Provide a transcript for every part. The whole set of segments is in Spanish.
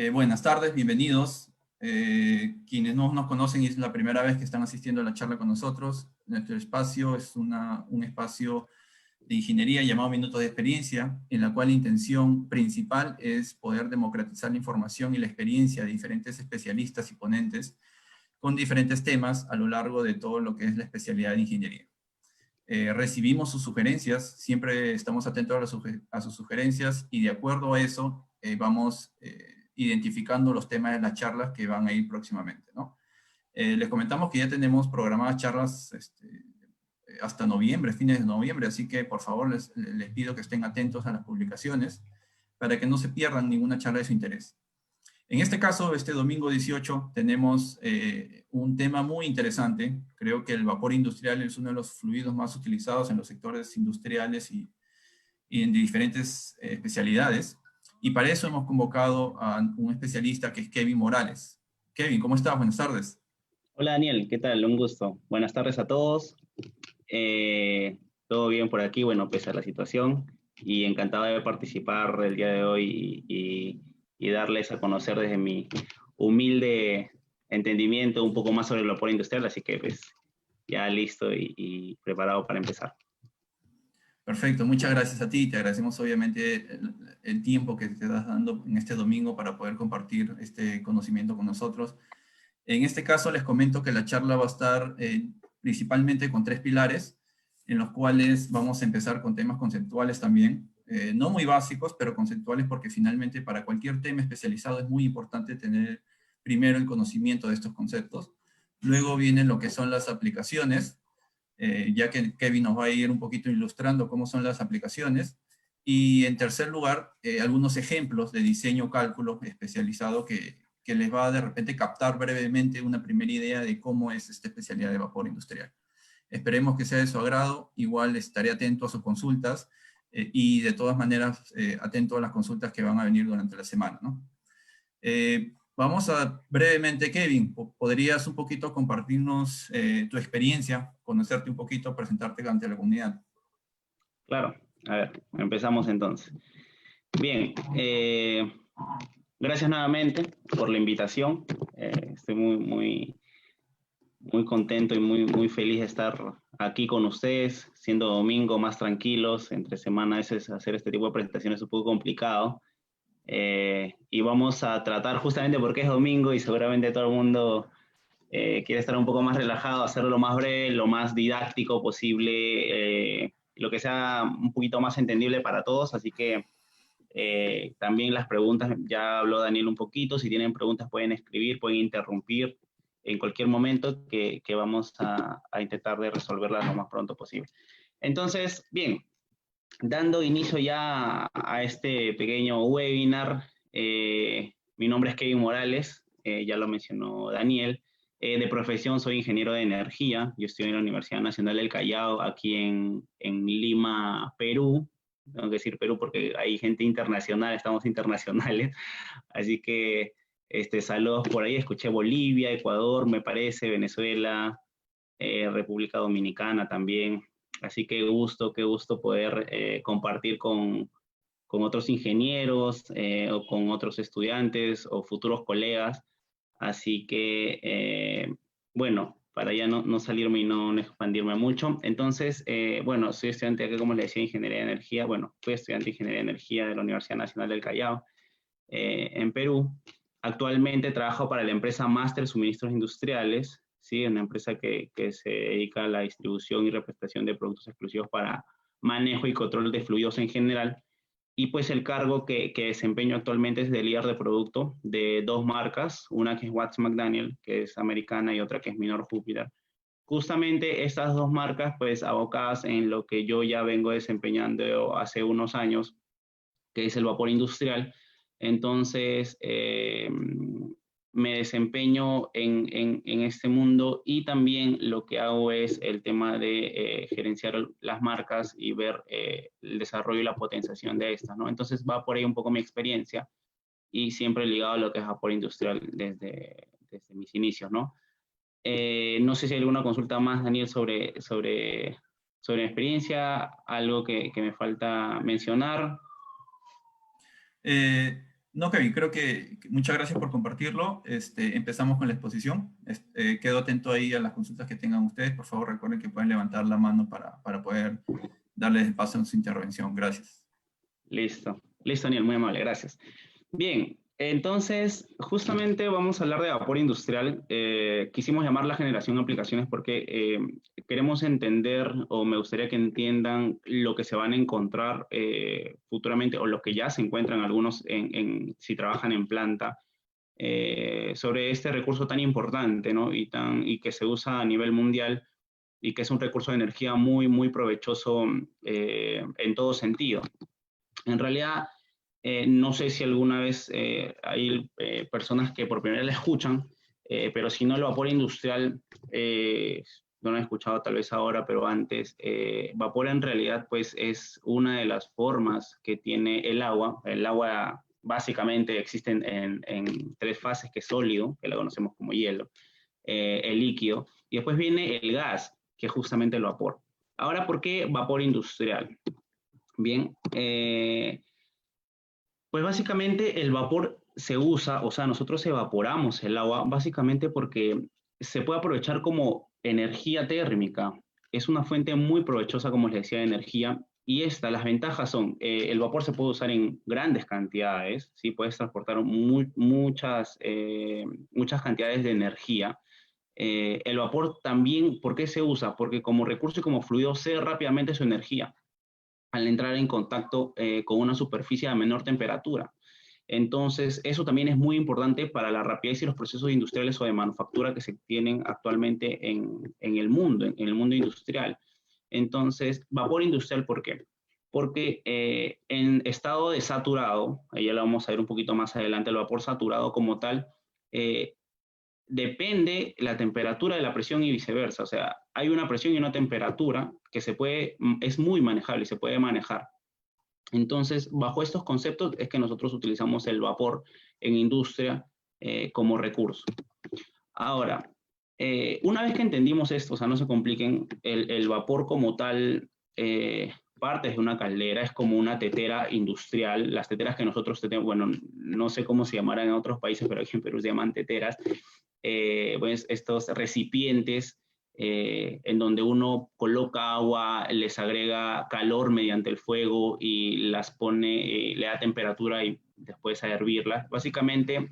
Buenas tardes, bienvenidos. Quienes no nos conocen y es la primera vez que están asistiendo a la charla con nosotros, nuestro espacio es un espacio de ingeniería llamado Minutos de Experiencia, en la cual la intención principal es poder democratizar la información y la experiencia de diferentes especialistas y ponentes con diferentes temas a lo largo de todo lo que es la especialidad de ingeniería. Recibimos sus sugerencias, siempre estamos atentos a sus sugerencias y de acuerdo a eso vamos identificando los temas de las charlas que van a ir próximamente, ¿no? Les comentamos que ya tenemos programadas charlas hasta noviembre, fines de noviembre, así que por favor les pido que estén atentos a las publicaciones para que no se pierdan ninguna charla de su interés. En este caso, este domingo 18, tenemos un tema muy interesante. Creo que el vapor industrial es uno de los fluidos más utilizados en los sectores industriales y en diferentes especialidades. Y para eso hemos convocado a un especialista que es Kevin Morales. Kevin, ¿cómo estás? Buenas tardes. Hola Daniel, ¿qué tal? Un gusto. Buenas tardes a todos. Todo bien por aquí, bueno, pese a la situación. Y encantado de participar el día de hoy y darles a conocer desde mi humilde entendimiento un poco más sobre el vapor industrial. Así que pues ya listo y preparado para empezar. Perfecto, muchas gracias a ti. Te agradecemos obviamente el tiempo que te estás dando en este domingo para poder compartir este conocimiento con nosotros. En este caso les comento que la charla va a estar principalmente con 3 pilares, en los cuales vamos a empezar con temas conceptuales también, no muy básicos, pero conceptuales porque finalmente para cualquier tema especializado es muy importante tener primero el conocimiento de estos conceptos. Luego vienen lo que son las aplicaciones, ya que Kevin nos va a ir un poquito ilustrando cómo son las aplicaciones. Y en tercer lugar, algunos ejemplos de diseño cálculo especializado que les va a de repente captar brevemente una primera idea de cómo es esta especialidad de vapor industrial. Esperemos que sea de su agrado, igual estaré atento a sus consultas y de todas maneras atento a las consultas que van a venir durante la semana, ¿no? Vamos a brevemente, Kevin, ¿podrías un poquito compartirnos tu experiencia, conocerte un poquito, presentarte ante la comunidad? Claro, a ver, empezamos entonces. Bien, gracias nuevamente por la invitación. Estoy muy contento y muy feliz de estar aquí con ustedes, siendo domingo más tranquilos. Entre semana a veces hacer este tipo de presentaciones es un poco complicado. Y vamos a tratar, justamente porque es domingo y seguramente todo el mundo quiere estar un poco más relajado, hacerlo lo más breve, lo más didáctico posible, lo que sea un poquito más entendible para todos. Así que también las preguntas, ya habló Daniel un poquito, si tienen preguntas pueden escribir, pueden interrumpir en cualquier momento que vamos a intentar de resolverlas lo más pronto posible. Entonces, bien, dando inicio ya a este pequeño webinar, mi nombre es Kevin Morales, ya lo mencionó Daniel. De profesión soy ingeniero de energía, yo estoy en la Universidad Nacional del Callao, aquí en Lima, Perú. Tengo que decir Perú porque hay gente internacional, estamos internacionales, así que saludos por ahí. Escuché Bolivia, Ecuador, me parece, Venezuela, República Dominicana también. Así que qué gusto poder compartir con otros ingenieros o con otros estudiantes o futuros colegas. Así que, bueno, para ya no salirme y no expandirme mucho. Entonces, bueno, soy estudiante acá, como les decía, Ingeniería de Energía. Bueno, fui estudiante de Ingeniería de Energía de la Universidad Nacional del Callao, en Perú. Actualmente trabajo para la empresa Master Suministros Industriales, ¿sí? Una empresa que se dedica a la distribución y representación de productos exclusivos para manejo y control de fluidos en general. Y pues el cargo que desempeño actualmente es de líder de producto de 2 marcas, una que es Watts McDaniel, que es americana, y otra que es Minor Júpiter. Justamente estas 2 marcas, pues abocadas en lo que yo ya vengo desempeñando hace unos años, que es el vapor industrial. Entonces, me desempeño en este mundo, y también lo que hago es el tema de gerenciar las marcas y ver el desarrollo y la potenciación de estas, ¿no? Entonces va por ahí un poco mi experiencia, y siempre ligado a lo que es vapor industrial desde mis inicios, ¿no? No sé si hay alguna consulta más, Daniel, sobre mi experiencia, algo que me falta mencionar. No, Kevin, creo que muchas gracias por compartirlo. Empezamos con la exposición. Quedo atento ahí a las consultas que tengan ustedes. Por favor, recuerden que pueden levantar la mano para poder darles paso en su intervención. Gracias. Listo, listo, Daniel, muy amable, gracias. Bien, entonces, justamente vamos a hablar de vapor industrial. Quisimos llamar la generación de aplicaciones porque queremos entender, o me gustaría que entiendan lo que se van a encontrar futuramente, o lo que ya se encuentran algunos si trabajan en planta, sobre este recurso tan importante, ¿no? Y que se usa a nivel mundial y que es un recurso de energía muy, muy provechoso en todo sentido. En realidad, no sé si alguna vez hay personas que por primera vez la escuchan, pero si no, el vapor industrial, no lo han escuchado tal vez ahora, pero antes, vapor en realidad pues es una de las formas que tiene el agua. El agua básicamente existe en tres fases, que es sólido, que la conocemos como hielo, el líquido, y después viene el gas, que es justamente el vapor. Ahora, ¿por qué vapor industrial? Bien, pues básicamente el vapor se usa, o sea, nosotros evaporamos el agua básicamente porque se puede aprovechar como energía térmica. Es una fuente muy provechosa, como les decía, de energía. Y las ventajas son, el vapor se puede usar en grandes cantidades, ¿sí? Puedes transportar muchas cantidades de energía. El vapor también, ¿por qué se usa? Porque como recurso y como fluido cede rápidamente su energía al entrar en contacto con una superficie a menor temperatura. Entonces, eso también es muy importante para la rapidez y los procesos industriales o de manufactura que se tienen actualmente en el mundo, en el mundo industrial. Entonces, vapor industrial, ¿por qué? Porque en estado de saturado, ahí ya lo vamos a ver un poquito más adelante, el vapor saturado como tal, depende la temperatura de la presión y viceversa. O sea, hay una presión y una temperatura que es muy manejable y se puede manejar. Entonces, bajo estos conceptos es que nosotros utilizamos el vapor en industria como recurso. Ahora, una vez que entendimos esto, o sea, no se compliquen, el vapor como tal parte de una caldera, es como una tetera industrial. Las teteras que nosotros tenemos, bueno, no sé cómo se llamarán en otros países, pero aquí en Perú se llaman teteras, pues estos recipientes en donde uno coloca agua, les agrega calor mediante el fuego y las pone, le da temperatura y después a hervirlas. Básicamente,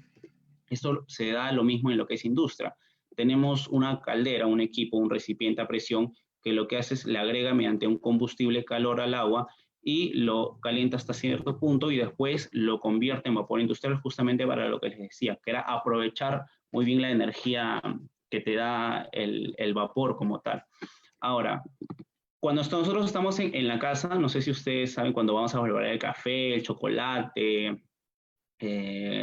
esto se da lo mismo en lo que es industria. Tenemos una caldera, un equipo, un recipiente a presión que lo que hace es le agrega mediante un combustible calor al agua y lo calienta hasta cierto punto y después lo convierte en vapor industrial justamente para lo que les decía, que era aprovechar muy bien la energía que te da el vapor como tal. Ahora, cuando nosotros estamos en la casa, no sé si ustedes saben, cuando vamos a preparar el café, el chocolate,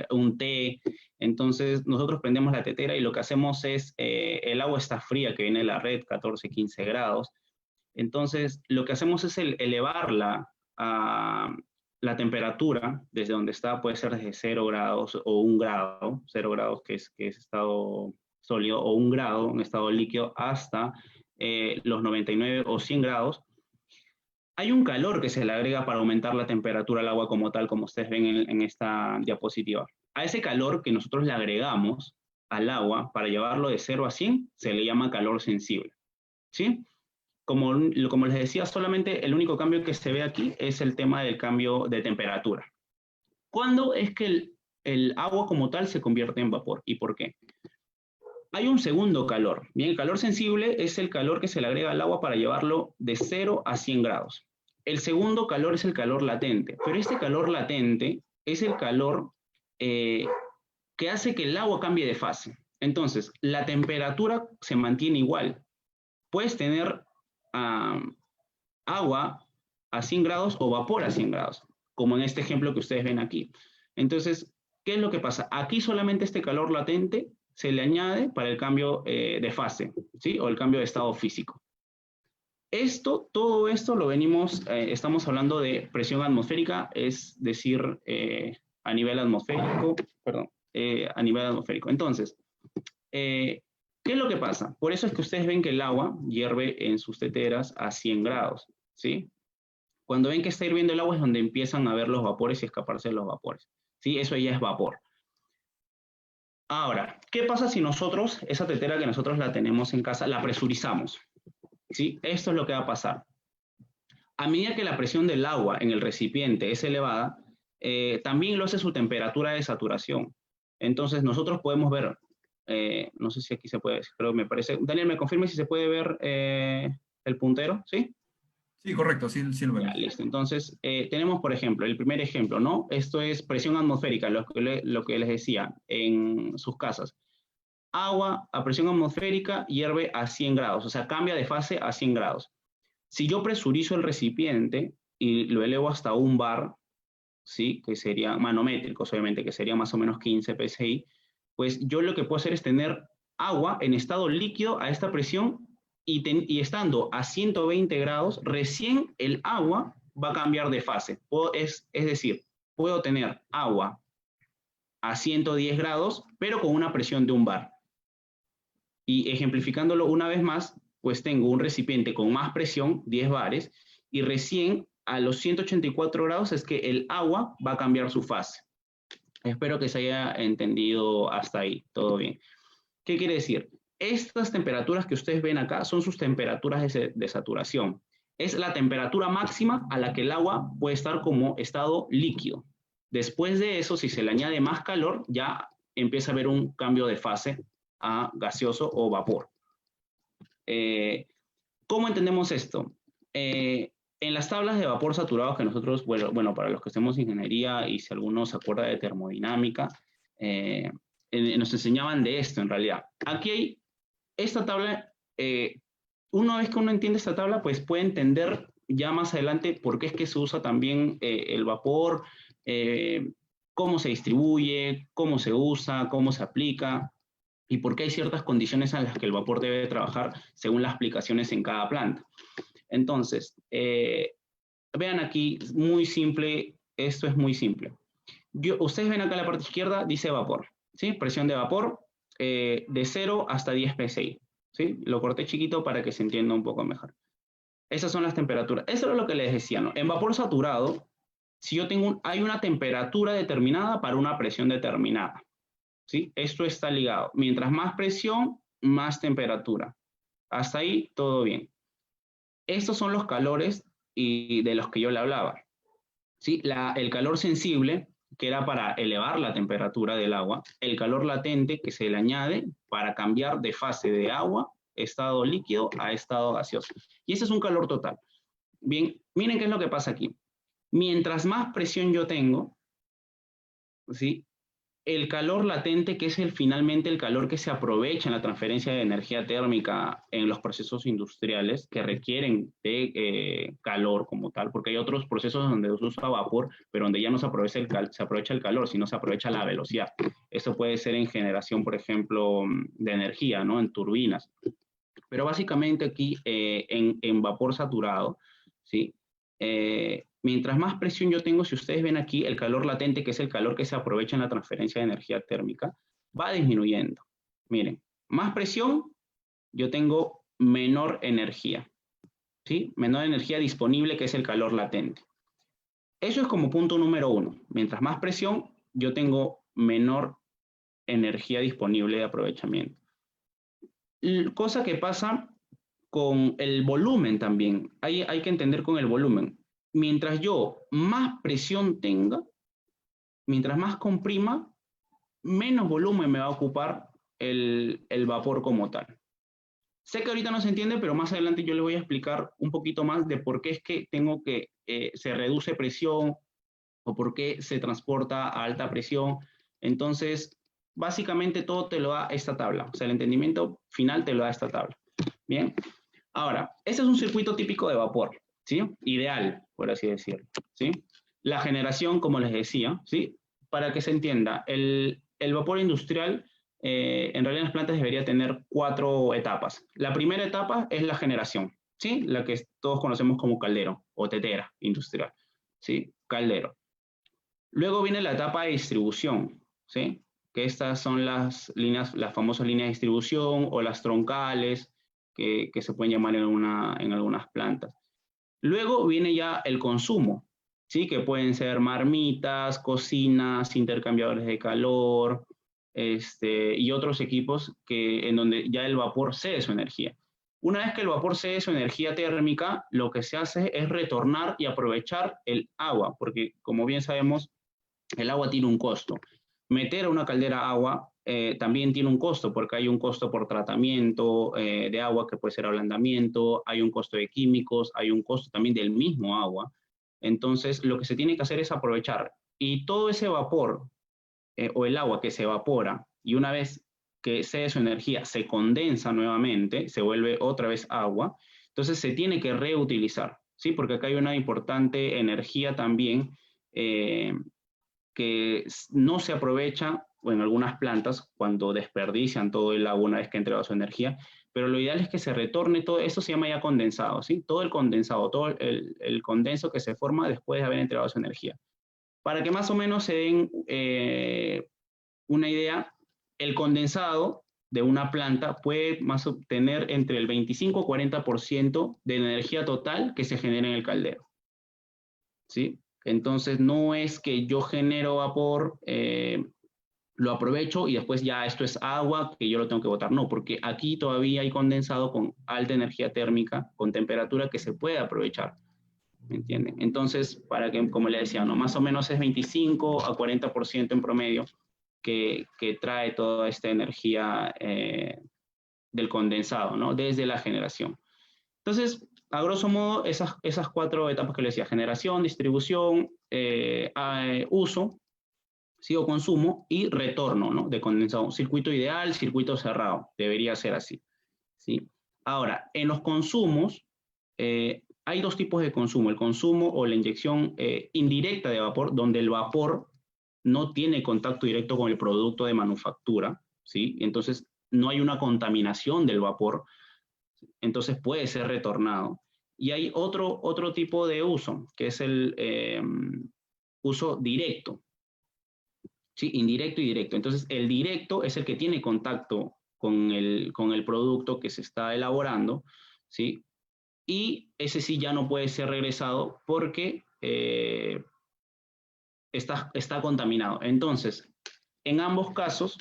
un té, entonces nosotros prendemos la tetera y lo que hacemos es, el agua está fría que viene de la red, 14, 15 grados, entonces lo que hacemos es elevarla a la temperatura desde donde está, puede ser desde 0 grados o 1 grado, 0 grados que es estado sólido, o 1 grado en estado líquido, hasta los 99 o 100 grados. Hay un calor que se le agrega para aumentar la temperatura al agua como tal, como ustedes ven en esta diapositiva. A ese calor que nosotros le agregamos al agua para llevarlo de 0 a 100 se le llama calor sensible, ¿sí? Como les decía, solamente el único cambio que se ve aquí es el tema del cambio de temperatura. ¿Cuándo es que el agua como tal se convierte en vapor y por qué? Hay un segundo calor. Bien, el calor sensible es el calor que se le agrega al agua para llevarlo de 0 a 100 grados. El segundo calor es el calor latente, pero este calor latente es el calor que hace que el agua cambie de fase. Entonces, la temperatura se mantiene igual. Puedes tener agua a 100 grados o vapor a 100 grados, como en este ejemplo que ustedes ven aquí. Entonces, ¿qué es lo que pasa? Aquí solamente este calor latente se le añade para el cambio de fase, ¿sí? O el cambio de estado físico. Todo esto lo venimos, estamos hablando de presión atmosférica, es decir, a nivel atmosférico, perdón, a nivel atmosférico. Entonces, ¿qué es lo que pasa? Por eso es que ustedes ven que el agua hierve en sus teteras a 100 grados, ¿sí? Cuando ven que está hirviendo el agua es donde empiezan a ver los vapores y escaparse de los vapores. ¿sí? Eso ya es vapor. Ahora, ¿qué pasa si nosotros, esa tetera que nosotros la tenemos en casa, la presurizamos? ¿Sí? Esto es lo que va a pasar. A medida que la presión del agua en el recipiente es elevada, también lo hace su temperatura de saturación. Entonces, nosotros podemos ver, no sé si aquí se puede, creo que me parece. Daniel, ¿me confirme si se puede ver el puntero? ¿Sí? Sí, correcto, sí, sí lo Ya, vemos. listo. Entonces, tenemos, por ejemplo, el primer ejemplo, ¿no? Esto es presión atmosférica, lo que les decía en sus casas. Agua a presión atmosférica hierve a 100 grados, o sea, cambia de fase a 100 grados. Si yo presurizo el recipiente y lo elevo hasta un bar, ¿sí? Que sería manométricos, obviamente, que sería más o menos 15 psi, pues yo lo que puedo hacer es tener agua en estado líquido a esta presión y estando a 120 grados, recién el agua va a cambiar de fase. Es decir, puedo tener agua a 110 grados, pero con una presión de un bar. Y ejemplificándolo una vez más, pues tengo un recipiente con más presión, 10 bares, y recién a los 184 grados es que el agua va a cambiar su fase. Espero que se haya entendido hasta ahí, todo bien. ¿Qué quiere decir? Estas temperaturas que ustedes ven acá son sus temperaturas de saturación. Es la temperatura máxima a la que el agua puede estar como estado líquido. Después de eso, si se le añade más calor, ya empieza a haber un cambio de fase a gaseoso o vapor. ¿Cómo entendemos esto? En las tablas de vapor saturados que nosotros, bueno, para los que hacemos ingeniería y si alguno se acuerda de termodinámica, nos enseñaban de esto en realidad. Aquí hay esta tabla, una vez que uno entiende esta tabla, pues puede entender ya más adelante por qué es que se usa también el vapor, cómo se distribuye, cómo se usa, cómo se aplica y por qué hay ciertas condiciones en las que el vapor debe trabajar según las aplicaciones en cada planta. Entonces, vean aquí, muy simple, esto es muy simple. Ustedes ven acá en la parte izquierda, dice vapor, ¿sí? Presión de vapor de 0 hasta 10 psi, ¿sí? Lo corté chiquito para que se entienda un poco mejor. Esas son las temperaturas. Eso es lo que les decía, ¿no? En vapor saturado, si yo tengo hay una temperatura determinada para una presión determinada, ¿sí? Esto está ligado. Mientras más presión, más temperatura. Hasta ahí, todo bien. Estos son los calores de los que yo le hablaba, ¿sí? El calor sensible, que era para elevar la temperatura del agua, el calor latente, que se le añade para cambiar de fase de agua, estado líquido, a estado gaseoso. Y ese es un calor total. Bien, miren qué es lo que pasa aquí. Mientras más presión yo tengo, ¿sí? El calor latente, que es finalmente el calor que se aprovecha en la transferencia de energía térmica en los procesos industriales que requieren de calor como tal, porque hay otros procesos donde se usa vapor, pero donde ya no se aprovecha el calor, sino se aprovecha la velocidad. Eso puede ser en generación, por ejemplo, de energía, ¿no? En turbinas. Pero básicamente aquí en vapor saturado, ¿sí? Mientras más presión yo tengo, si ustedes ven aquí, el calor latente, que es el calor que se aprovecha en la transferencia de energía térmica, va disminuyendo. Miren, más presión, yo tengo menor energía, ¿sí? Menor energía disponible, que es el calor latente. Eso es como punto número 1. Mientras más presión, yo tengo menor energía disponible de aprovechamiento. Cosa que pasa con el volumen también. Hay que entender con el volumen. Mientras yo más presión tenga, mientras más comprima, menos volumen me va a ocupar el vapor como tal. Sé que ahorita no se entiende, pero más adelante yo les voy a explicar un poquito más de por qué es que se reduce presión o por qué se transporta a alta presión. Entonces, básicamente todo te lo da esta tabla. O sea, el entendimiento final te lo da esta tabla. Bien. Ahora, este es un circuito típico de vapor, ¿sí? Ideal, por así decirlo, ¿sí? La generación, como les decía, ¿sí? Para que se entienda, el vapor industrial, en realidad en las plantas debería tener 4 etapas. La primera etapa es la generación, ¿sí? La que todos conocemos como caldero o tetera industrial, ¿sí? Caldero. Luego viene la etapa de distribución, ¿sí? Que estas son las famosas líneas de distribución o las troncales, que se pueden llamar en algunas plantas. Luego viene ya el consumo, ¿sí? Que pueden ser marmitas, cocinas, intercambiadores de calor, y otros equipos en donde ya el vapor cede su energía. Una vez que el vapor cede su energía térmica, lo que se hace es retornar y aprovechar el agua, porque como bien sabemos, el agua tiene un costo. Meter a una caldera agua también tiene un costo, porque hay un costo por tratamiento de agua, que puede ser ablandamiento, hay un costo de químicos, hay un costo también del mismo agua. Entonces, lo que se tiene que hacer es aprovechar. Y todo ese vapor o el agua que se evapora, y una vez que cede su energía, se condensa nuevamente, se vuelve otra vez agua, entonces se tiene que reutilizar, ¿sí? Porque acá hay una importante energía también que no se aprovecha o en algunas plantas cuando desperdician todo el agua una vez que ha entregado su energía, pero lo ideal es que se retorne todo, eso se llama ya condensado, ¿sí? Todo el condensado, todo el condenso que se forma después de haber entregado su energía. Para que más o menos se den una idea, el condensado de una planta puede más obtener entre el 25 y 40% de la energía total que se genera en el caldero, ¿sí? Entonces, no es que yo genero vapor, lo aprovecho y después ya esto es agua que yo lo tengo que botar. No, porque aquí todavía hay condensado con alta energía térmica, con temperatura que se puede aprovechar. ¿Me entienden? Entonces, para que, como le decía, ¿no? Más o menos es 25 a 40% en promedio que trae toda esta energía del condensado, ¿no? Desde la generación. Entonces, a grosso modo, esas 4 etapas que le decía: generación, distribución, uso, ¿sí? O consumo, y retorno, ¿no? De condensado. Circuito ideal, circuito cerrado. Debería ser así, ¿sí? Ahora, en los consumos, hay 2 tipos de consumo: el consumo o la inyección indirecta de vapor, donde el vapor no tiene contacto directo con el producto de manufactura, ¿sí? Entonces, no hay una contaminación del vapor, entonces puede ser retornado. Y hay otro tipo de uso, que es el uso directo, ¿sí? Indirecto y directo. Entonces, el directo es el que tiene contacto con el producto que se está elaborando, ¿sí? Y ese sí ya no puede ser regresado porque está contaminado. Entonces, en ambos casos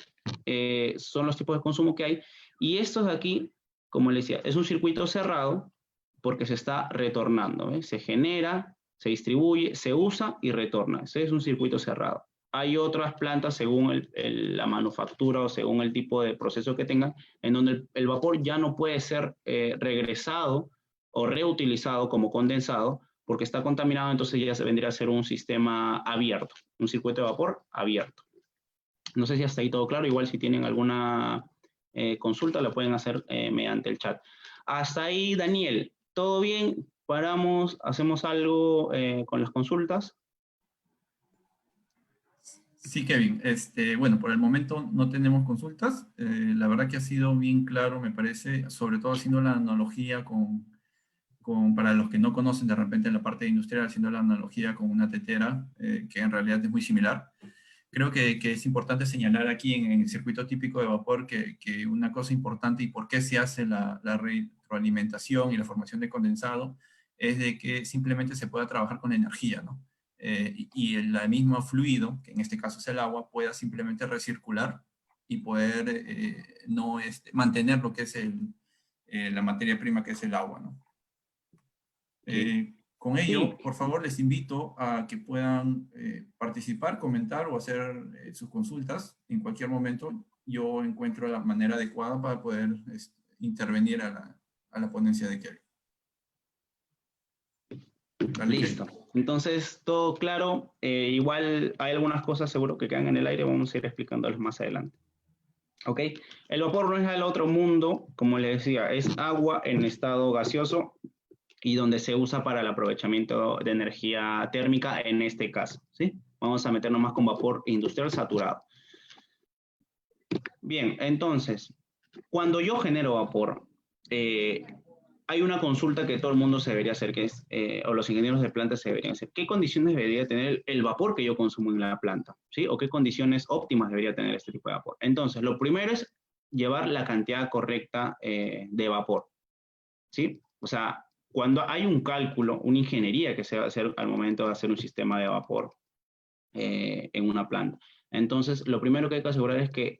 son los tipos de consumo que hay. Y estos de aquí, como les decía, es un circuito cerrado porque se está retornando, ¿eh? Se genera, se distribuye, se usa y retorna. Ese es un circuito cerrado. Hay otras plantas, según la manufactura o según el tipo de proceso que tengan, en donde el vapor ya no puede ser regresado o reutilizado como condensado porque está contaminado, entonces ya se vendría a ser un sistema abierto, un circuito de vapor abierto. No sé si hasta ahí todo claro. Igual si tienen alguna consulta la pueden hacer mediante el chat. Hasta ahí, Daniel, ¿todo bien? ¿Paramos? ¿Hacemos algo con las consultas? Sí, Kevin. Bueno, por el momento no tenemos consultas. La verdad que ha sido bien claro, me parece, sobre todo haciendo la analogía para los que no conocen de repente la parte industrial, haciendo la analogía con una tetera, que en realidad es muy similar. Creo que es importante señalar aquí en el circuito típico de vapor que una cosa importante y por qué se hace la retroalimentación y la formación de condensado es de que simplemente se pueda trabajar con energía, ¿no? Y el mismo fluido, que en este caso es el agua, pueda simplemente recircular y poder no mantener lo que es la materia prima que es el agua, ¿no? Con Sí, ello, por favor, les invito a que puedan participar, comentar o hacer sus consultas. En cualquier momento yo encuentro la manera adecuada para poder intervenir a la ponencia de Kevin. Dale, listo. Kevin. Entonces, todo claro. Igual hay algunas cosas seguro que quedan en el aire, vamos a ir explicándolas más adelante. ¿Ok? El vapor no es el otro mundo, como les decía, es agua en estado gaseoso y donde se usa para el aprovechamiento de energía térmica en este caso, ¿sí? Vamos a meternos más con vapor industrial saturado. Bien, entonces, cuando yo genero vapor, hay una consulta que todo el mundo se debería hacer, que es, o los ingenieros de planta se deberían hacer: ¿qué condiciones debería tener el vapor que yo consumo en la planta? ¿Sí? ¿O qué condiciones óptimas debería tener este tipo de vapor? Entonces, lo primero es llevar la cantidad correcta de vapor, ¿sí? O sea, cuando hay un cálculo, una ingeniería que se va a hacer al momento de hacer un sistema de vapor en una planta. Entonces, lo primero que hay que asegurar es que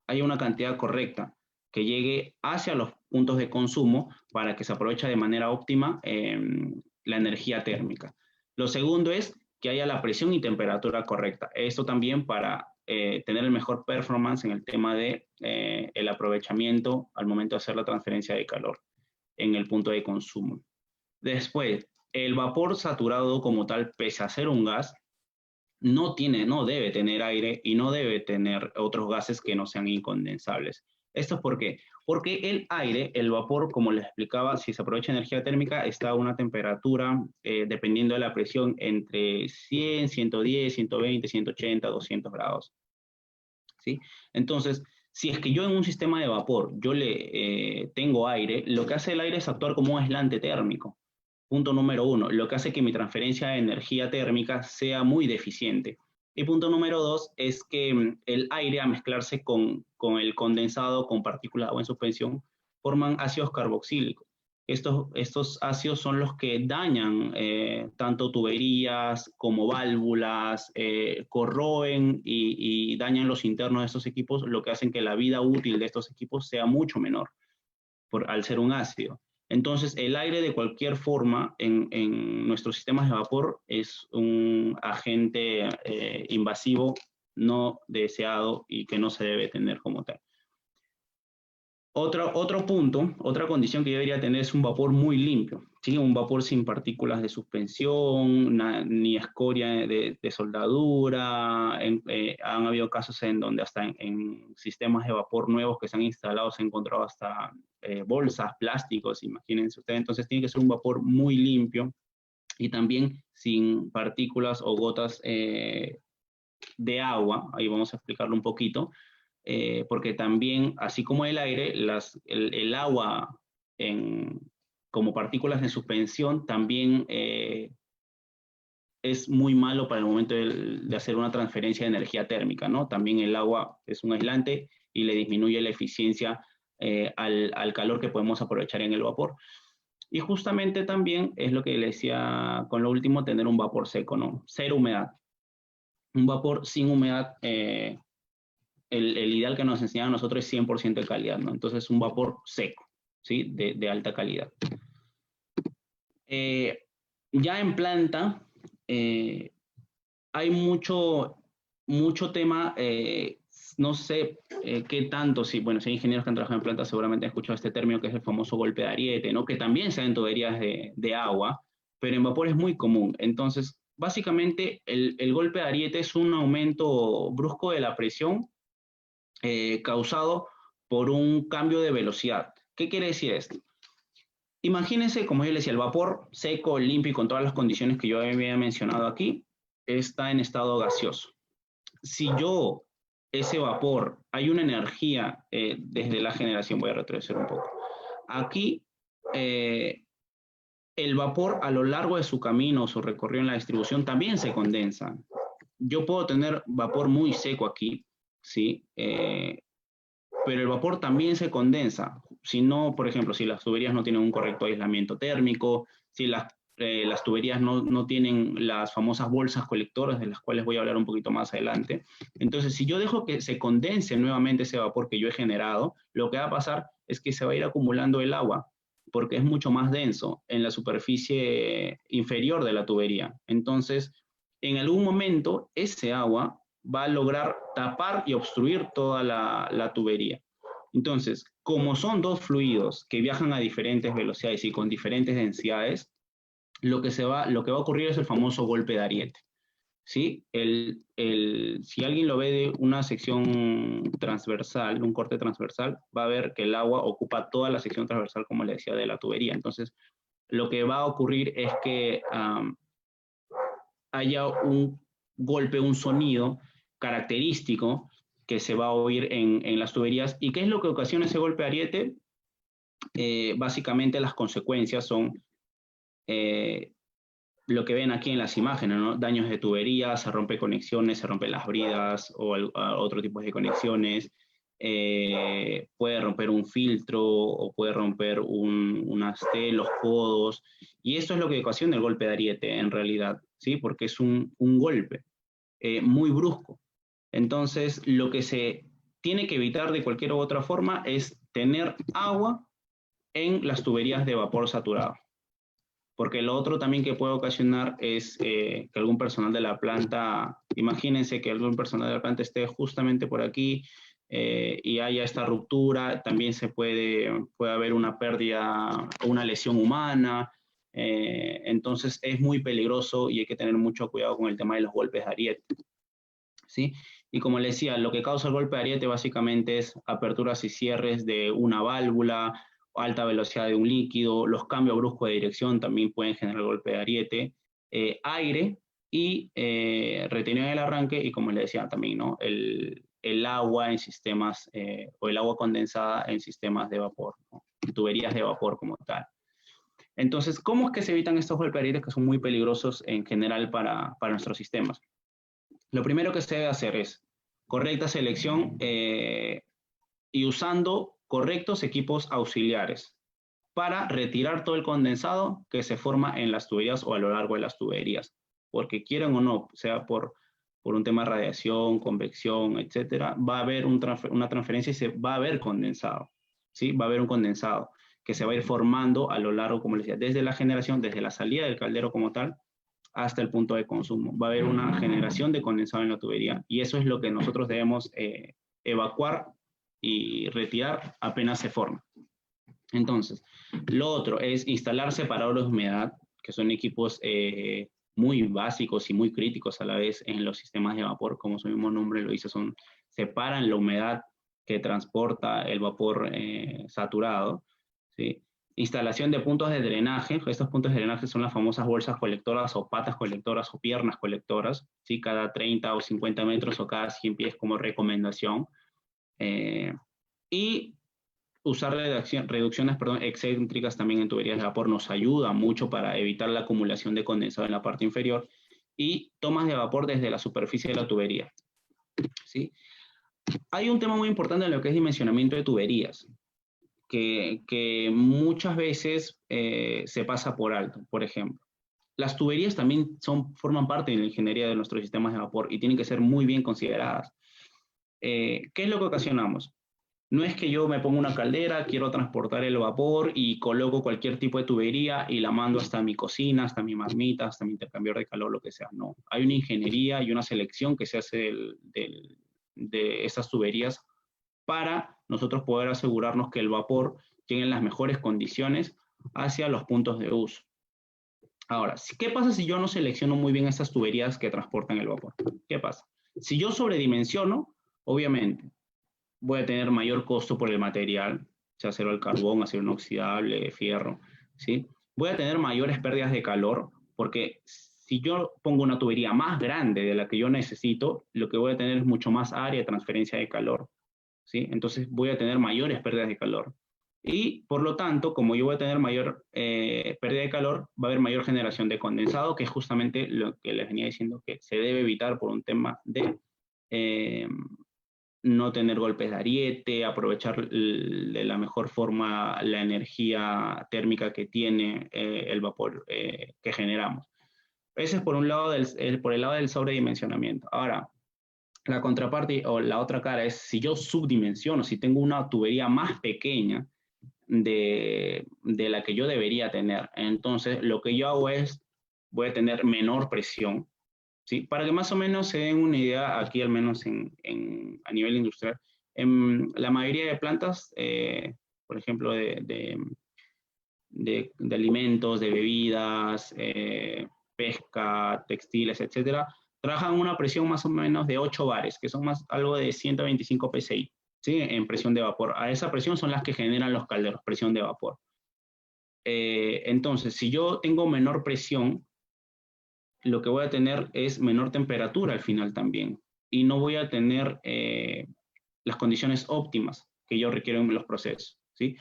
haya una cantidad correcta que llegue hacia los puntos de consumo para que se aproveche de manera óptima la energía térmica. Lo segundo es que haya la presión y temperatura correcta. Esto también para tener el mejor performance en el tema de el aprovechamiento al momento de hacer la transferencia de calor en el punto de consumo. Después, el vapor saturado como tal, pese a ser un gas, no debe tener aire y no debe tener otros gases que no sean incondensables. ¿Esto es por qué? Porque el aire, el vapor, como les explicaba, si se aprovecha energía térmica, está a una temperatura, dependiendo de la presión, entre 100, 110, 120, 180, 200 grados. ¿Sí? Entonces, si es que yo en un sistema de vapor, yo le tengo aire, lo que hace el aire es actuar como un aislante térmico. Punto número uno, lo que hace que mi transferencia de energía térmica sea muy deficiente. Y punto número dos es que el aire, a mezclarse con el condensado, con partículas de agua en suspensión, forman ácidos carboxílicos. Estos ácidos son los que dañan tanto tuberías como válvulas, corroen y dañan los internos de estos equipos, lo que hacen que la vida útil de estos equipos sea mucho menor al ser un ácido. Entonces, el aire de cualquier forma en nuestros sistemas de vapor es un agente invasivo no deseado y que no se debe tener como tal. Otro punto, otra condición que debería tener es un vapor muy limpio, ¿sí? Un vapor sin partículas de suspensión, ni escoria de soldadura. Han habido casos en donde hasta en sistemas de vapor nuevos que se han instalado se han encontrado hasta bolsas, plásticos, imagínense ustedes. Entonces tiene que ser un vapor muy limpio y también sin partículas o gotas de agua. Ahí vamos a explicarlo un poquito. Porque también, así como el aire, el agua como partículas de suspensión también es muy malo para el momento de hacer una transferencia de energía térmica, ¿no? También el agua es un aislante y le disminuye la eficiencia al calor que podemos aprovechar en el vapor. Y justamente también es lo que le decía con lo último, tener un vapor seco, ¿no? Cero humedad. Un vapor sin humedad el ideal que nos enseñan a nosotros es 100% de calidad, ¿no? Entonces, un vapor seco, ¿sí? De alta calidad. Ya en planta, hay mucho tema, no sé qué tanto, si hay ingenieros que han trabajado en planta, seguramente han escuchado este término que es el famoso golpe de ariete, ¿no? Que también se da en tuberías de agua, pero en vapor es muy común. Entonces, básicamente, el golpe de ariete es un aumento brusco de la presión causado por un cambio de velocidad. ¿Qué quiere decir esto? Imagínense, como yo les decía, el vapor seco, limpio y con todas las condiciones que yo había mencionado aquí, está en estado gaseoso. Si yo, ese vapor, hay una energía desde la generación, voy a retroceder un poco. Aquí, el vapor a lo largo de su camino, su recorrido en la distribución, también se condensa. Yo puedo tener vapor muy seco aquí, ¿sí? Pero el vapor también se condensa. Si no, por ejemplo, si las tuberías no tienen un correcto aislamiento térmico, si las tuberías no tienen las famosas bolsas colectoras, de las cuales voy a hablar un poquito más adelante. Entonces, si yo dejo que se condense nuevamente ese vapor que yo he generado, lo que va a pasar es que se va a ir acumulando el agua, porque es mucho más denso en la superficie inferior de la tubería. Entonces, en algún momento, ese agua va a lograr tapar y obstruir toda la tubería. Entonces, como son dos fluidos que viajan a diferentes velocidades y con diferentes densidades, lo que va a ocurrir es el famoso golpe de ariete. ¿Sí? Si alguien lo ve de una sección transversal, un corte transversal, va a ver que el agua ocupa toda la sección transversal, como le decía, de la tubería. Entonces, lo que va a ocurrir es que haya un golpe, un sonido característico que se va a oír en las tuberías. ¿Y qué es lo que ocasiona ese golpe de ariete? Básicamente las consecuencias son lo que ven aquí en las imágenes, ¿no? Daños de tuberías, se rompen conexiones, se rompen las bridas o otro tipo de conexiones, puede romper un filtro o puede romper unas T, los codos, y esto es lo que ocasiona el golpe de ariete en realidad, ¿sí? Porque es un golpe muy brusco. Entonces, lo que se tiene que evitar de cualquier otra forma es tener agua en las tuberías de vapor saturado. Porque lo otro también que puede ocasionar es que algún personal de la planta, imagínense que algún personal de la planta esté justamente por aquí y haya esta ruptura, también puede haber una pérdida, una lesión humana, entonces es muy peligroso y hay que tener mucho cuidado con el tema de los golpes de ariete, ¿sí? Y como les decía, lo que causa el golpe de ariete básicamente es aperturas y cierres de una válvula, alta velocidad de un líquido, los cambios bruscos de dirección también pueden generar golpe de ariete, aire y retención del arranque y como les decía también, ¿no? El agua en sistemas o el agua condensada en sistemas de vapor, ¿no? Tuberías de vapor como tal. Entonces, ¿cómo es que se evitan estos golpes de ariete que son muy peligrosos en general para nuestros sistemas? Lo primero que se debe hacer es correcta selección y usando correctos equipos auxiliares para retirar todo el condensado que se forma en las tuberías o a lo largo de las tuberías. Porque quieran o no, sea por un tema de radiación, convección, etcétera, va a haber una transferencia y se va a haber condensado. ¿Sí? Va a haber un condensado que se va a ir formando a lo largo, como les decía, desde la generación, desde la salida del caldero como tal, hasta el punto de consumo. Va a haber una generación de condensado en la tubería y eso es lo que nosotros debemos evacuar y retirar apenas se forma. Entonces, lo otro es instalar separadores de humedad, que son equipos muy básicos y muy críticos a la vez en los sistemas de vapor, como su mismo nombre lo dice, separan la humedad que transporta el vapor saturado, ¿sí? Instalación de puntos de drenaje. Estos puntos de drenaje son las famosas bolsas colectoras o patas colectoras o piernas colectoras, ¿sí? Cada 30 o 50 metros o cada 100 pies como recomendación. Y usar reducciones excéntricas también en tuberías de vapor nos ayuda mucho para evitar la acumulación de condensado en la parte inferior y tomas de vapor desde la superficie de la tubería, ¿sí? Hay un tema muy importante en lo que es dimensionamiento de tuberías, que muchas veces se pasa por alto. Por ejemplo, las tuberías también forman parte de la ingeniería de nuestros sistemas de vapor y tienen que ser muy bien consideradas. ¿Qué es lo que ocasionamos? No es que yo me ponga una caldera, quiero transportar el vapor y coloco cualquier tipo de tubería y la mando hasta mi cocina, hasta mi marmita, hasta mi intercambiador de calor, lo que sea. No, hay una ingeniería y una selección que se hace de estas tuberías para nosotros poder asegurarnos que el vapor llegue en las mejores condiciones hacia los puntos de uso. Ahora, ¿qué pasa si yo no selecciono muy bien estas tuberías que transportan el vapor? ¿Qué pasa? Si yo sobredimensiono, obviamente, voy a tener mayor costo por el material, sea acero al carbón, acero inoxidable, fierro, ¿sí? Voy a tener mayores pérdidas de calor, porque si yo pongo una tubería más grande de la que yo necesito, lo que voy a tener es mucho más área de transferencia de calor, ¿sí? Entonces voy a tener mayores pérdidas de calor. Y por lo tanto, como yo voy a tener mayor pérdida de calor, va a haber mayor generación de condensado, que es justamente lo que les venía diciendo que se debe evitar por un tema de no tener golpes de ariete, aprovechar de la mejor forma la energía térmica que tiene el vapor que generamos. Ese es por un lado por el lado del sobredimensionamiento. Ahora, la contraparte o la otra cara es si yo subdimensiono, si tengo una tubería más pequeña de la que yo debería tener, entonces lo que yo hago es, voy a tener menor presión, ¿sí? Para que más o menos se den una idea, aquí al menos a nivel industrial, en la mayoría de plantas, por ejemplo, de alimentos, de bebidas, pesca, textiles, etcétera, trabajan una presión más o menos de 8 bares, que son algo de 125 psi, ¿sí? En presión de vapor. A esa presión son las que generan los calderos, presión de vapor. Entonces, si yo tengo menor presión, lo que voy a tener es menor temperatura al final también. Y no voy a tener las condiciones óptimas que yo requiero en los procesos, ¿sí?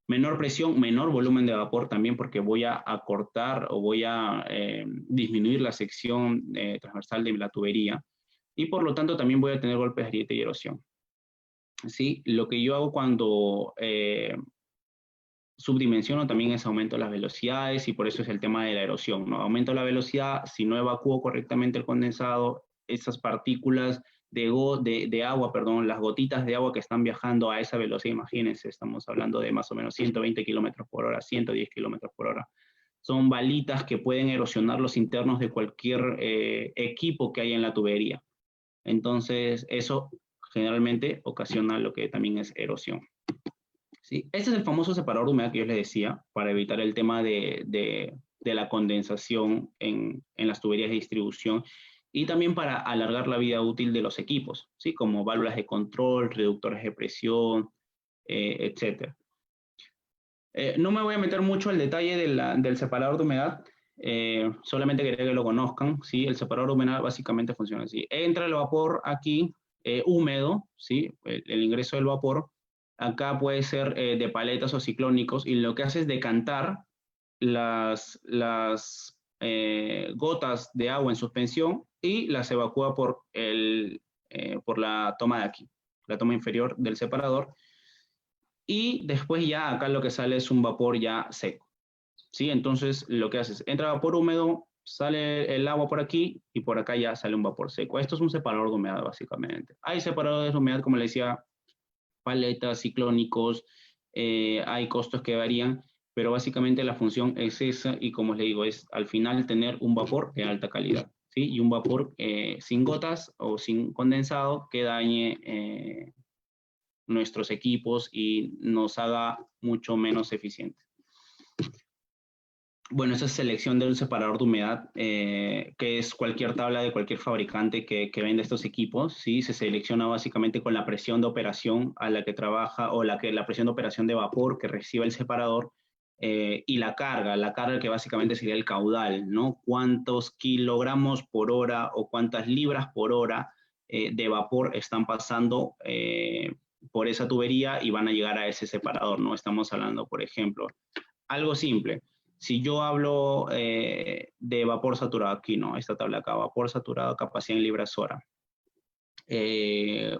Menor presión, menor volumen de vapor también porque voy a acortar o voy a disminuir la sección transversal de la tubería y por lo tanto también voy a tener golpes de ariete y erosión. ¿sí? Lo que yo hago cuando subdimensiono también es aumento las velocidades y por eso es el tema de la erosión, ¿no? Aumento la velocidad, si no evacúo correctamente el condensado, esas partículas de agua, perdón, las gotitas de agua que están viajando a esa velocidad, imagínense, estamos hablando de más o menos 120 kilómetros por hora, 110 kilómetros por hora. Son balitas que pueden erosionar los internos de cualquier equipo que haya en la tubería. Entonces, eso generalmente ocasiona lo que también es erosión. ¿Sí? Este es el famoso separador de humedad que yo les decía, para evitar el tema de la condensación en las tuberías de distribución y también para alargar la vida útil de los equipos, ¿sí? Como válvulas de control, reductores de presión, etc. No me voy a meter mucho al detalle del separador de humedad, solamente quería que lo conozcan, ¿sí? El separador de humedad básicamente funciona así. Entra el vapor aquí, húmedo, ¿sí? El ingreso del vapor. Acá puede ser de paletas o ciclónicos y lo que hace es decantar las gotas de agua en suspensión y las evacúa por la toma de aquí, la toma inferior del separador. Y después ya acá lo que sale es un vapor ya seco, ¿sí? Entonces lo que hace es, entra vapor húmedo, sale el agua por aquí y por acá ya sale un vapor seco. Esto es un separador de humedad básicamente. Hay separadores de humedad, como le decía, paletas, ciclónicos, hay costos que varían, pero básicamente la función es esa y como les digo, es al final tener un vapor de alta calidad, ¿sí? Y un vapor sin gotas o sin condensado que dañe nuestros equipos y nos haga mucho menos eficientes. Bueno, esa es selección de un separador de humedad, que es cualquier tabla de cualquier fabricante que vende estos equipos, ¿sí? Se selecciona básicamente con la presión de operación a la que trabaja o la presión de operación de vapor que recibe el separador y la carga que básicamente sería el caudal, ¿no? Cuántos kilogramos por hora o cuántas libras por hora de vapor están pasando por esa tubería y van a llegar a ese separador, ¿no? Estamos hablando, por ejemplo, algo simple. Si yo hablo de vapor saturado aquí, ¿no? Esta tabla acá, vapor saturado, capacidad en libras hora.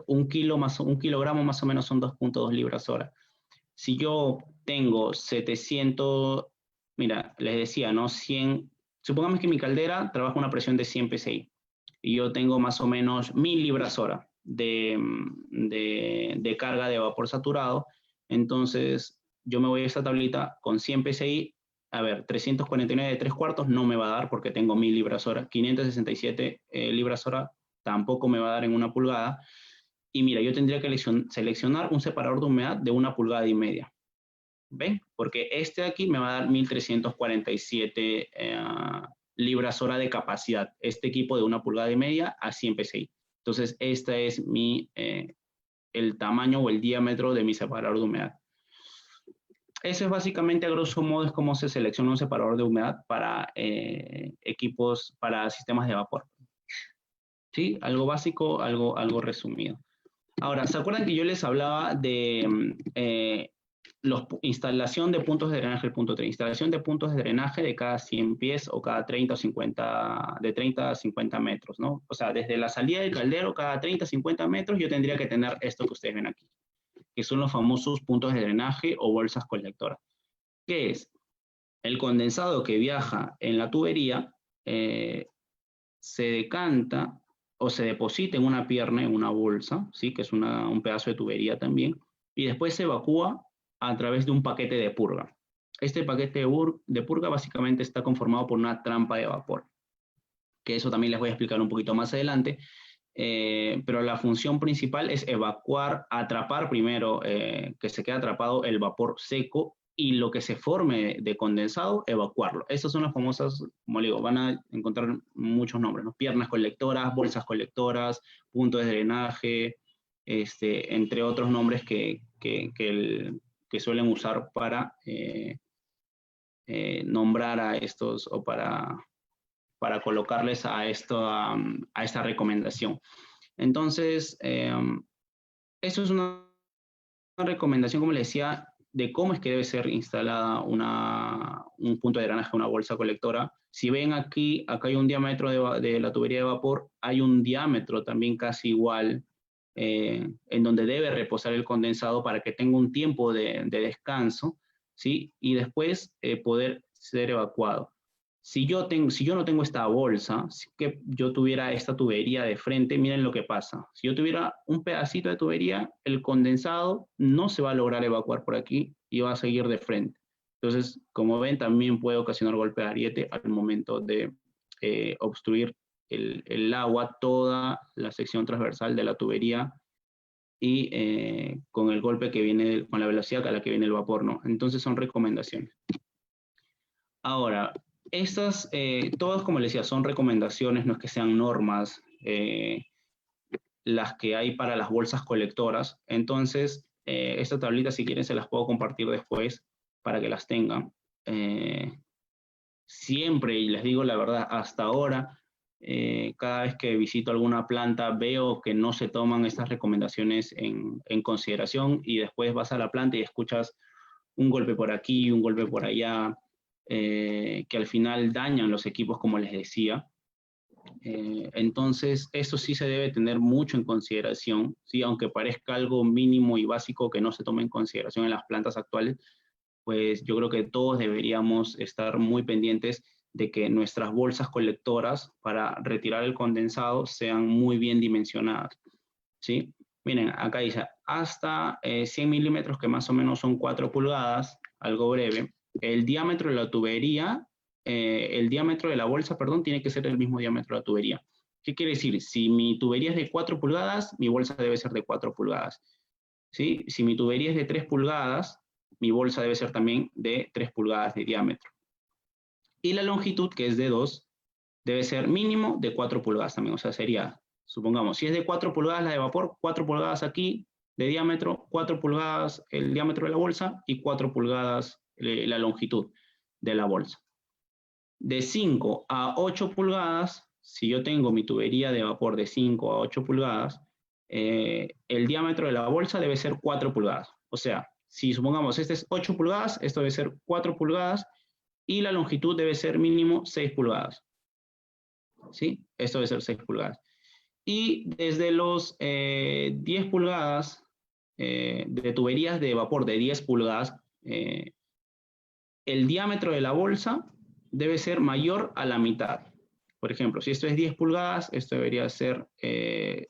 Un kilogramo más o menos son 2.2 libras hora. Si yo tengo 700, mira, les decía, ¿no? 100, supongamos que mi caldera trabaja una presión de 100 psi y yo tengo más o menos 1000 libras hora de carga de vapor saturado, entonces yo me voy a esta tablita con 100 psi, a ver, 349 de 3 cuartos no me va a dar porque tengo 1000 libras hora, 567 libras hora tampoco me va a dar en una pulgada, y mira, yo tendría que seleccionar un separador de humedad de 1,5 pulgadas. ¿Ven? Porque este de aquí me va a dar 1347 libras hora de capacidad. Este equipo de 1,5 pulgadas a 100 psi. Entonces, este es el tamaño o el diámetro de mi separador de humedad. Eso es básicamente, a grosso modo, es cómo se selecciona un separador de humedad para equipos, para sistemas de vapor. ¿Sí? Algo básico, algo resumido. Ahora, ¿se acuerdan que yo les hablaba de instalación de puntos de drenaje, el punto 3? Instalación de puntos de drenaje de cada 100 pies o cada 30 o 50, de 30 a 50 metros, ¿no? O sea, desde la salida del caldero, cada 30 a 50 metros, yo tendría que tener esto que ustedes ven aquí, que son los famosos puntos de drenaje o bolsas colectoras. ¿Qué es? El condensado que viaja en la tubería se decanta o se deposita en una pierna, en una bolsa, ¿sí? Que es un pedazo de tubería también, y después se evacúa a través de un paquete de purga. Este paquete de purga básicamente está conformado por una trampa de vapor, que eso también les voy a explicar un poquito más adelante, pero la función principal es evacuar, atrapar primero, que se quede atrapado el vapor seco y lo que se forme de condensado, evacuarlo. Estas son las famosas, como le digo, van a encontrar muchos nombres, ¿no? Piernas colectoras, bolsas colectoras, puntos de drenaje, entre otros nombres que suelen usar para nombrar a estos o para colocarles a esta recomendación. Entonces, eso es una recomendación, como les decía, de cómo es que debe ser instalada un punto de drenaje, una bolsa colectora. Si ven aquí, acá hay un diámetro de la tubería de vapor, hay un diámetro también casi igual en donde debe reposar el condensado para que tenga un tiempo de descanso, ¿sí? Y después poder ser evacuado. Si yo no tengo esta bolsa, si que yo tuviera esta tubería de frente, miren lo que pasa. Si yo tuviera un pedacito de tubería, el condensado no se va a lograr evacuar por aquí y va a seguir de frente. Entonces, como ven, también puede ocasionar golpe de ariete al momento de obstruir el agua, toda la sección transversal de la tubería y con el golpe que viene, con la velocidad a la que viene el vapor, ¿no? Entonces son recomendaciones. Ahora, estas, todas, como les decía, son recomendaciones, no es que sean normas las que hay para las bolsas colectoras. Entonces, esta tablita, si quieren, se las puedo compartir después para que las tengan. Siempre, y les digo la verdad, hasta ahora, cada vez que visito alguna planta, veo que no se toman estas recomendaciones en consideración, y después vas a la planta y escuchas un golpe por aquí, un golpe por allá, que al final dañan los equipos, como les decía. Entonces, eso sí se debe tener mucho en consideración, ¿sí? Aunque parezca algo mínimo y básico que no se tome en consideración en las plantas actuales, pues yo creo que todos deberíamos estar muy pendientes de que nuestras bolsas colectoras para retirar el condensado sean muy bien dimensionadas, ¿sí? Miren, acá dice hasta 100 milímetros, que más o menos son 4 pulgadas, algo breve. El diámetro de la tubería, el diámetro de la bolsa, perdón, tiene que ser el mismo diámetro de la tubería. ¿Qué quiere decir? Si mi tubería es de 4 pulgadas, mi bolsa debe ser de 4 pulgadas, ¿sí? Si mi tubería es de 3 pulgadas, mi bolsa debe ser también de 3 pulgadas de diámetro. Y la longitud, que es de 2, debe ser mínimo de 4 pulgadas también. O sea, sería, supongamos, si es de 4 pulgadas la de vapor, 4 pulgadas aquí de diámetro, 4 pulgadas el diámetro de la bolsa y 4 pulgadas la longitud de la bolsa. De 5 a 8 pulgadas, si yo tengo mi tubería de vapor de 5 a 8 pulgadas, el diámetro de la bolsa debe ser 4 pulgadas. O sea, si supongamos este es 8 pulgadas, esto debe ser 4 pulgadas y la longitud debe ser mínimo 6 pulgadas. ¿Sí? Esto debe ser 6 pulgadas. Y desde los 10 pulgadas de tuberías de vapor de 10 pulgadas, el diámetro de la bolsa debe ser mayor a la mitad. Por ejemplo, si esto es 10 pulgadas, esto debería ser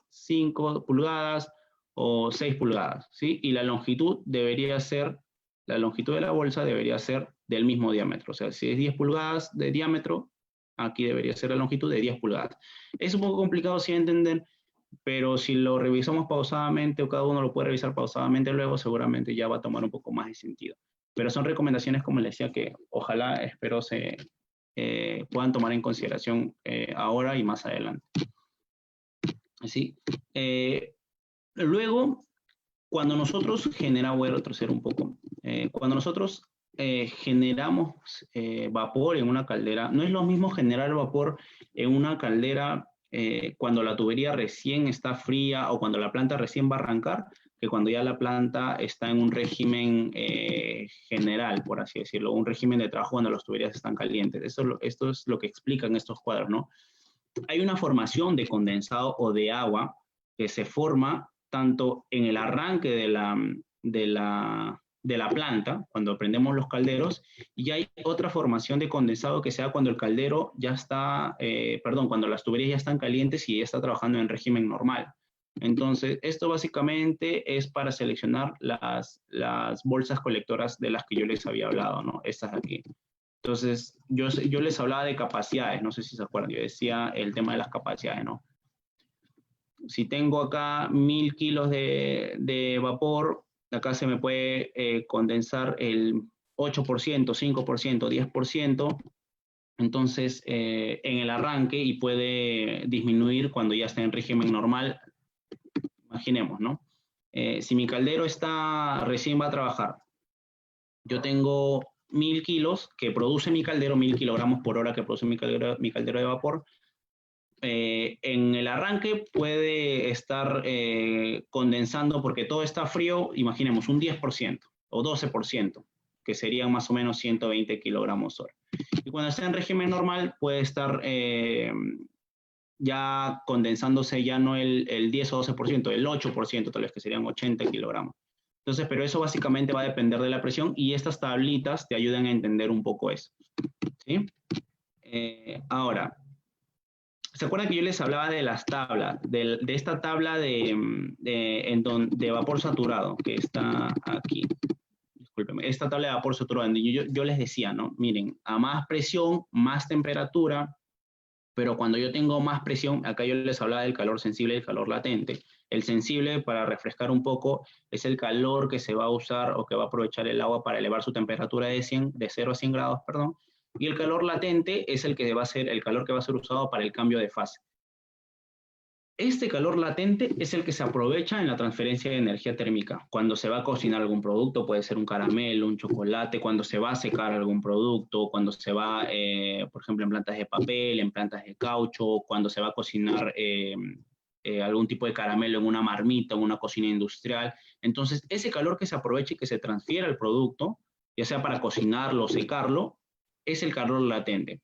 5 pulgadas o 6 pulgadas, ¿sí? Y la longitud debería ser, la longitud de la bolsa debería ser del mismo diámetro. O sea, si es 10 pulgadas de diámetro, aquí debería ser la longitud de 10 pulgadas. Es un poco complicado si entender, pero si lo revisamos pausadamente o cada uno lo puede revisar pausadamente luego, seguramente ya va a tomar un poco más de sentido. Pero son recomendaciones, como les decía, que ojalá, espero, se puedan tomar en consideración ahora y más adelante. ¿Sí? Luego, cuando nosotros generamos, voy a retroceder un poco, cuando nosotros generamos vapor en una caldera, no es lo mismo generar vapor en una caldera cuando la tubería recién está fría o cuando la planta recién va a arrancar, que cuando ya la planta está en un régimen general, por así decirlo, un régimen de trabajo cuando las tuberías están calientes. Esto es lo que explican estos cuadros, ¿no? Hay una formación de condensado o de agua que se forma tanto en el arranque de la planta, cuando prendemos los calderos, y hay otra formación de condensado que se da cuando el caldero ya está, cuando las tuberías ya están calientes y ya está trabajando en régimen normal. Entonces, esto básicamente es para seleccionar las bolsas colectoras de las que yo les había hablado, ¿no? Estas de aquí. Entonces, yo les hablaba de capacidades, no sé si se acuerdan, yo decía el tema de las capacidades, ¿no? Si tengo acá 1000 kilos de vapor, acá se me puede condensar el 8%, 5%, 10%, entonces en el arranque, y puede disminuir cuando ya está en régimen normal. Imaginemos, ¿no? Si mi caldero recién va a trabajar, yo tengo 1000 kilos que produce mi caldero, 1000 kilogramos por hora que produce mi caldero de vapor. En el arranque puede estar condensando, porque todo está frío, imaginemos un 10% o 12%, que serían más o menos 120 kilogramos hora. Y cuando está en régimen normal puede estar ya condensándose ya no el 10 o 12%, el 8% tal vez, que serían 80 kilogramos. Entonces, pero eso básicamente va a depender de la presión y estas tablitas te ayudan a entender un poco eso, ¿sí? Ahora, ¿se acuerdan que yo les hablaba de las tablas, de esta tabla de vapor saturado que está aquí? Discúlpeme, esta tabla de vapor saturado, donde yo les decía, ¿no? Miren, a más presión, más temperatura, pero cuando yo tengo más presión, acá yo les hablaba del calor sensible y el calor latente. El sensible, para refrescar un poco, es el calor que se va a usar o que va a aprovechar el agua para elevar su temperatura de 0 a 100 grados, perdón. Y el calor latente es el que va a ser el calor que va a ser usado para el cambio de fase. Este calor latente es el que se aprovecha en la transferencia de energía térmica. Cuando se va a cocinar algún producto, puede ser un caramelo, un chocolate, cuando se va a secar algún producto, cuando se va, por ejemplo, en plantas de papel, en plantas de caucho, cuando se va a cocinar algún tipo de caramelo en una marmita, en una cocina industrial. Entonces, ese calor que se aprovecha y que se transfiere al producto, ya sea para cocinarlo o secarlo, es el calor latente.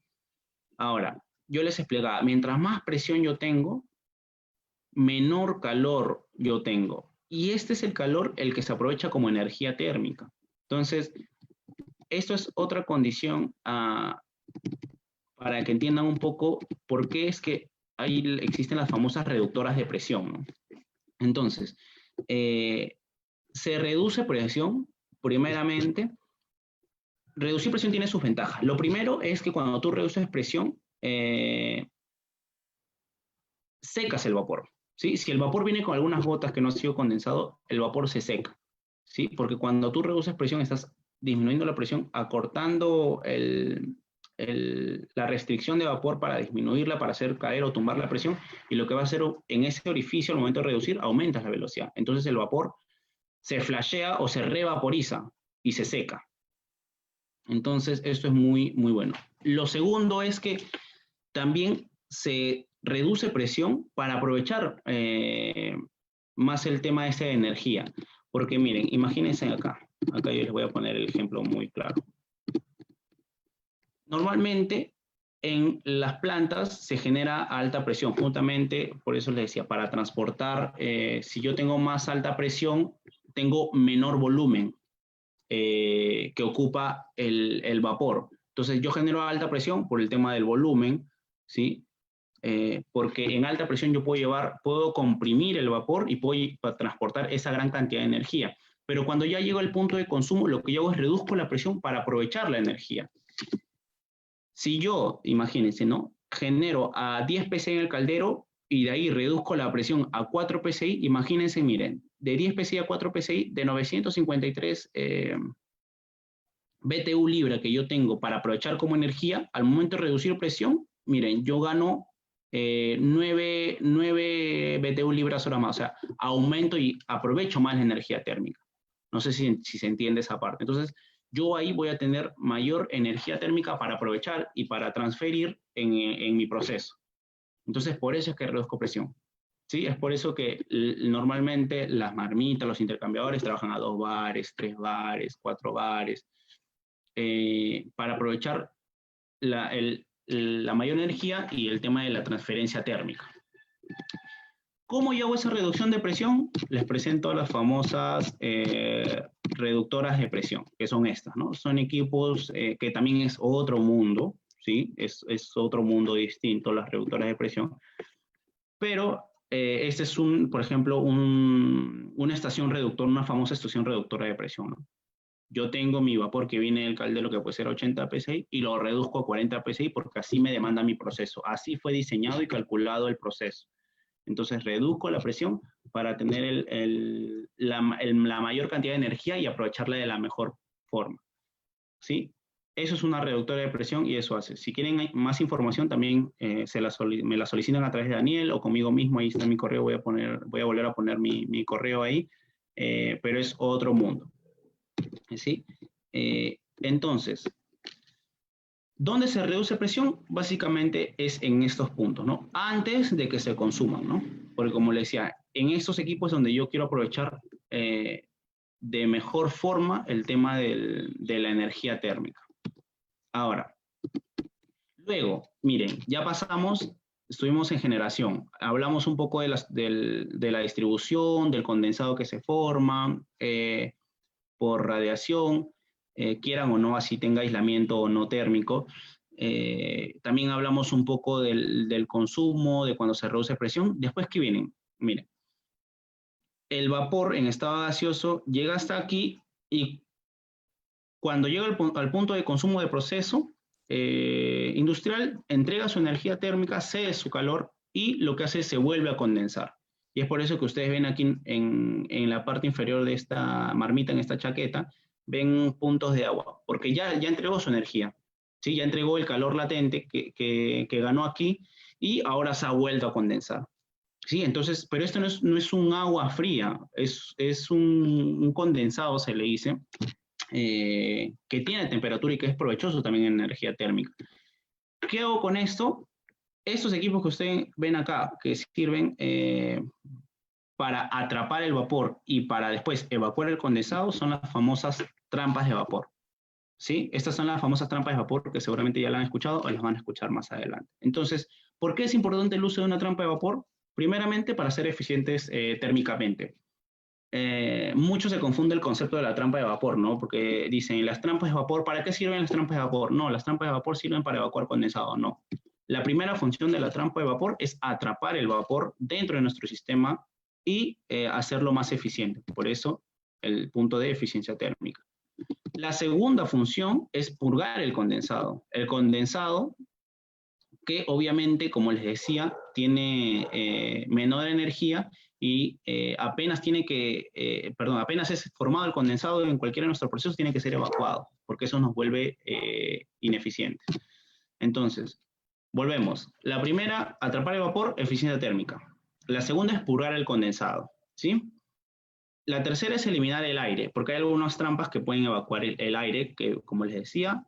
Ahora, yo les explicaba, mientras más presión yo tengo, menor calor yo tengo. Y este es el calor el que se aprovecha como energía térmica. Entonces, esto es otra condición para que entiendan un poco por qué es que existen las famosas reductoras de presión, ¿no? Entonces, se reduce presión, primeramente. Reducir presión tiene sus ventajas. Lo primero es que cuando tú reduces presión, secas el vapor. ¿Sí? Si el vapor viene con algunas gotas que no ha sido condensado, el vapor se seca, ¿sí? Porque cuando tú reduces presión, estás disminuyendo la presión, acortando la restricción de vapor para disminuirla, para hacer caer o tumbar la presión, y lo que va a hacer en ese orificio, al momento de reducir, aumentas la velocidad. Entonces el vapor se flashea o se revaporiza y se seca. Entonces esto es muy, muy bueno. Lo segundo es que también se reduce presión para aprovechar más el tema de energía. Porque miren, imagínense acá. Acá yo les voy a poner el ejemplo muy claro. Normalmente en las plantas se genera alta presión. Justamente, por eso les decía, para transportar, si yo tengo más alta presión, tengo menor volumen que ocupa el vapor. Entonces yo genero alta presión por el tema del volumen, ¿sí? Porque en alta presión yo puedo comprimir el vapor y puedo transportar esa gran cantidad de energía. Pero cuando ya llego al punto de consumo, lo que yo hago es reduzco la presión para aprovechar la energía. Si yo, imagínense, ¿no? Genero a 10 psi en el caldero y de ahí reduzco la presión a 4 psi, imagínense, miren, de 10 psi a 4 psi, de 953 BTU libra que yo tengo para aprovechar como energía, al momento de reducir presión, miren, yo gano 9 BTU libras hora más, o sea, aumento y aprovecho más la energía térmica. No sé si se entiende esa parte. Entonces, yo ahí voy a tener mayor energía térmica para aprovechar y para transferir en mi proceso. Entonces, por eso es que reduzco presión. ¿Sí? Es por eso que normalmente las marmitas, los intercambiadores trabajan a 2 bares, 3 bares, 4 bares, para aprovechar la mayor energía y el tema de la transferencia térmica. ¿Cómo yo hago esa reducción de presión? Les presento las famosas reductoras de presión, que son estas, ¿no? Son equipos que también es otro mundo, ¿sí? Es otro mundo distinto, las reductoras de presión. Pero este es, por ejemplo, una estación reductora, una famosa estación reductora de presión, ¿no? Yo tengo mi vapor que viene del caldero que puede ser 80 psi y lo reduzco a 40 psi porque así me demanda mi proceso. Así fue diseñado y calculado el proceso. Entonces reduzco la presión para tener la mayor cantidad de energía y aprovecharla de la mejor forma. ¿Sí? Eso es una reductora de presión y eso hace. Si quieren más información también me la solicitan a través de Daniel o conmigo mismo. Ahí está mi correo. Voy a volver a poner mi correo ahí. Pero es otro mundo. ¿Sí? Entonces, ¿dónde se reduce presión? Básicamente es en estos puntos, ¿no? Antes de que se consuman, ¿no? Porque como les decía, en estos equipos donde yo quiero aprovechar de mejor forma el tema de la energía térmica. Ahora, luego, miren, ya pasamos estuvimos en generación. Hablamos un poco de la distribución, del condensado que se forma por radiación, quieran o no, así tenga aislamiento o no térmico. También hablamos un poco del consumo, de cuando se reduce presión. Después, ¿qué vienen? Miren, el vapor en estado gaseoso llega hasta aquí y cuando llega al punto de consumo de proceso industrial, entrega su energía térmica, cede su calor y lo que hace es se vuelve a condensar. Y es por eso que ustedes ven aquí en la parte inferior de esta marmita, en esta chaqueta, ven puntos de agua, porque ya entregó su energía, ¿sí? Ya entregó el calor latente que ganó aquí y ahora se ha vuelto a condensar. Sí, entonces, pero esto no es un agua fría, es un condensado, se le dice, que tiene temperatura y que es provechoso también en energía térmica. ¿Qué hago con esto? Estos equipos que ustedes ven acá, que sirven para atrapar el vapor y para después evacuar el condensado, son las famosas trampas de vapor. ¿Sí? Estas son las famosas trampas de vapor que seguramente ya la han escuchado o las van a escuchar más adelante. Entonces, ¿por qué es importante el uso de una trampa de vapor? Primeramente, para ser eficientes térmicamente. Mucho se confunde el concepto de la trampa de vapor, ¿no? Porque dicen, las trampas de vapor, ¿para qué sirven las trampas de vapor? No, las trampas de vapor sirven para evacuar condensado, no. La primera función de la trampa de vapor es atrapar el vapor dentro de nuestro sistema y hacerlo más eficiente. Por eso, el punto de eficiencia térmica. La segunda función es purgar el condensado. El condensado, que obviamente, como les decía, tiene menor energía y apenas es formado el condensado en cualquiera de nuestros procesos, tiene que ser evacuado, porque eso nos vuelve ineficientes. Entonces, volvemos. La primera, atrapar el vapor, eficiencia térmica. La segunda es purgar el condensado, ¿sí? La tercera es eliminar el aire, porque hay algunas trampas que pueden evacuar el aire, que como les decía,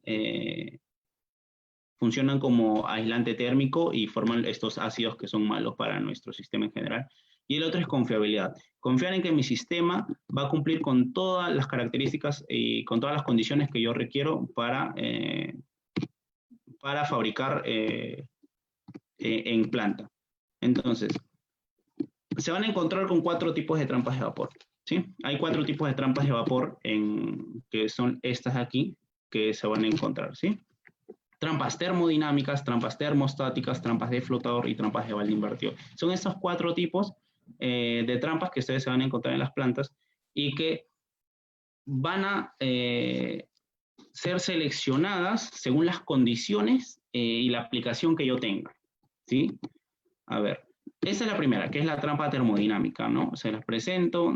funcionan como aislante térmico y forman estos ácidos que son malos para nuestro sistema en general. Y el otro es confiabilidad. Confiar en que mi sistema va a cumplir con todas las características y con todas las condiciones que yo requiero para fabricar en planta. Entonces, se van a encontrar con 4 tipos de trampas de vapor. ¿Sí? Hay 4 tipos de trampas de vapor que son estas aquí que se van a encontrar, ¿sí? Trampas termodinámicas, trampas termostáticas, trampas de flotador y trampas de balde invertido. Son estos 4 tipos de trampas que ustedes se van a encontrar en las plantas y que van a ser seleccionadas según las condiciones y la aplicación que yo tenga, ¿sí? A ver, esa es la primera, que es la trampa termodinámica, ¿no? Se las presento,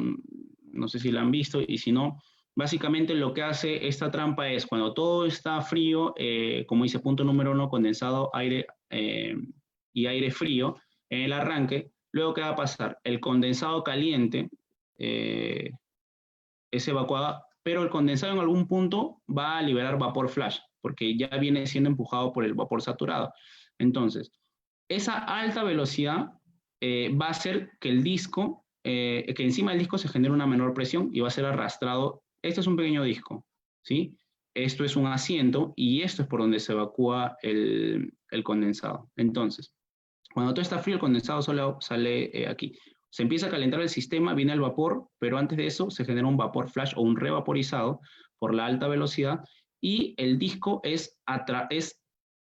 no sé si la han visto, y si no, básicamente lo que hace esta trampa es, cuando todo está frío, como dice punto número 1, condensado, aire y aire frío, en el arranque, luego ¿qué va a pasar? El condensado caliente es evacuado, pero el condensado en algún punto va a liberar vapor flash, porque ya viene siendo empujado por el vapor saturado. Entonces, esa alta velocidad va a hacer que el disco, que encima del disco se genere una menor presión y va a ser arrastrado. Este es un pequeño disco, ¿sí? Esto es un asiento y esto es por donde se evacúa el condensado. Entonces, cuando todo está frío, el condensado solo sale aquí. Se empieza a calentar el sistema, viene el vapor, pero antes de eso se genera un vapor flash o un revaporizado por la alta velocidad y el disco es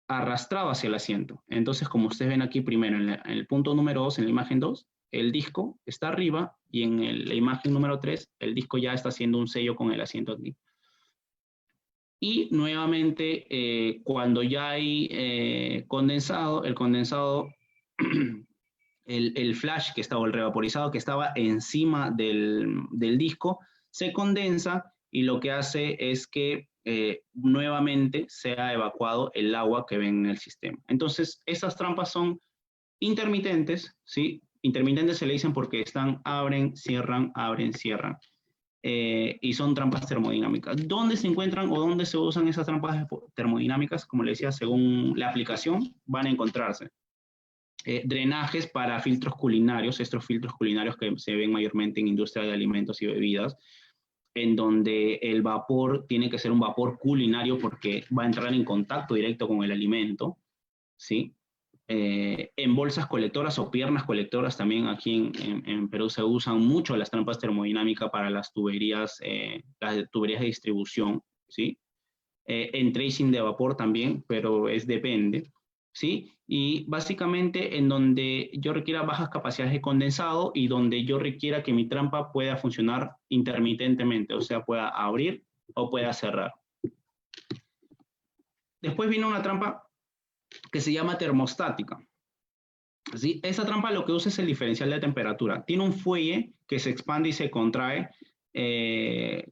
arrastrado hacia el asiento. Entonces, como ustedes ven aquí primero, en el punto número 2, en la imagen 2, el disco está arriba y en la imagen número 3, el disco ya está haciendo un sello con el asiento aquí. Y nuevamente, cuando ya hay condensado, el condensado, el flash que estaba, el revaporizado que estaba encima del disco, se condensa y lo que hace es que nuevamente sea evacuado el agua que ven en el sistema. Entonces, estas trampas son intermitentes, ¿sí? Intermitentes se le dicen porque abren, cierran, y son trampas termodinámicas. ¿Dónde se encuentran o dónde se usan esas trampas termodinámicas? Como les decía, según la aplicación, van a encontrarse drenajes para filtros culinarios, estos filtros culinarios que se ven mayormente en industria de alimentos y bebidas, en donde el vapor tiene que ser un vapor culinario porque va a entrar en contacto directo con el alimento, ¿sí? en bolsas colectoras o piernas colectoras también aquí en Perú se usan mucho las trampas termodinámicas para las tuberías de distribución, ¿sí? En tracing de vapor también, pero depende, ¿sí? Y básicamente en donde yo requiera bajas capacidades de condensado y donde yo requiera que mi trampa pueda funcionar intermitentemente, o sea, pueda abrir o pueda cerrar. Después viene una trampa que se llama termostática. ¿Sí? Esa trampa lo que usa es el diferencial de temperatura. Tiene un fuelle que se expande y se contrae,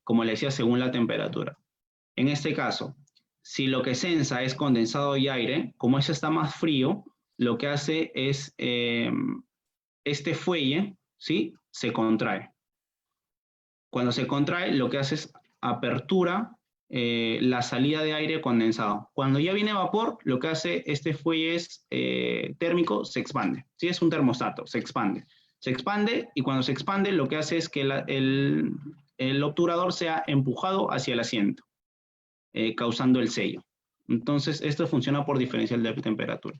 como le decía, según la temperatura. En este caso, si lo que sensa es condensado y aire, como ese está más frío, lo que hace es este fuelle, ¿sí? Se contrae. Cuando se contrae, lo que hace es apertura la salida de aire condensado. Cuando ya viene vapor, lo que hace este fuelle es térmico, se expande. ¿Sí? Es un termostato, se expande. Se expande y cuando se expande, lo que hace es que el obturador sea empujado hacia el asiento, causando el sello. Entonces, esto funciona por diferencial de temperatura.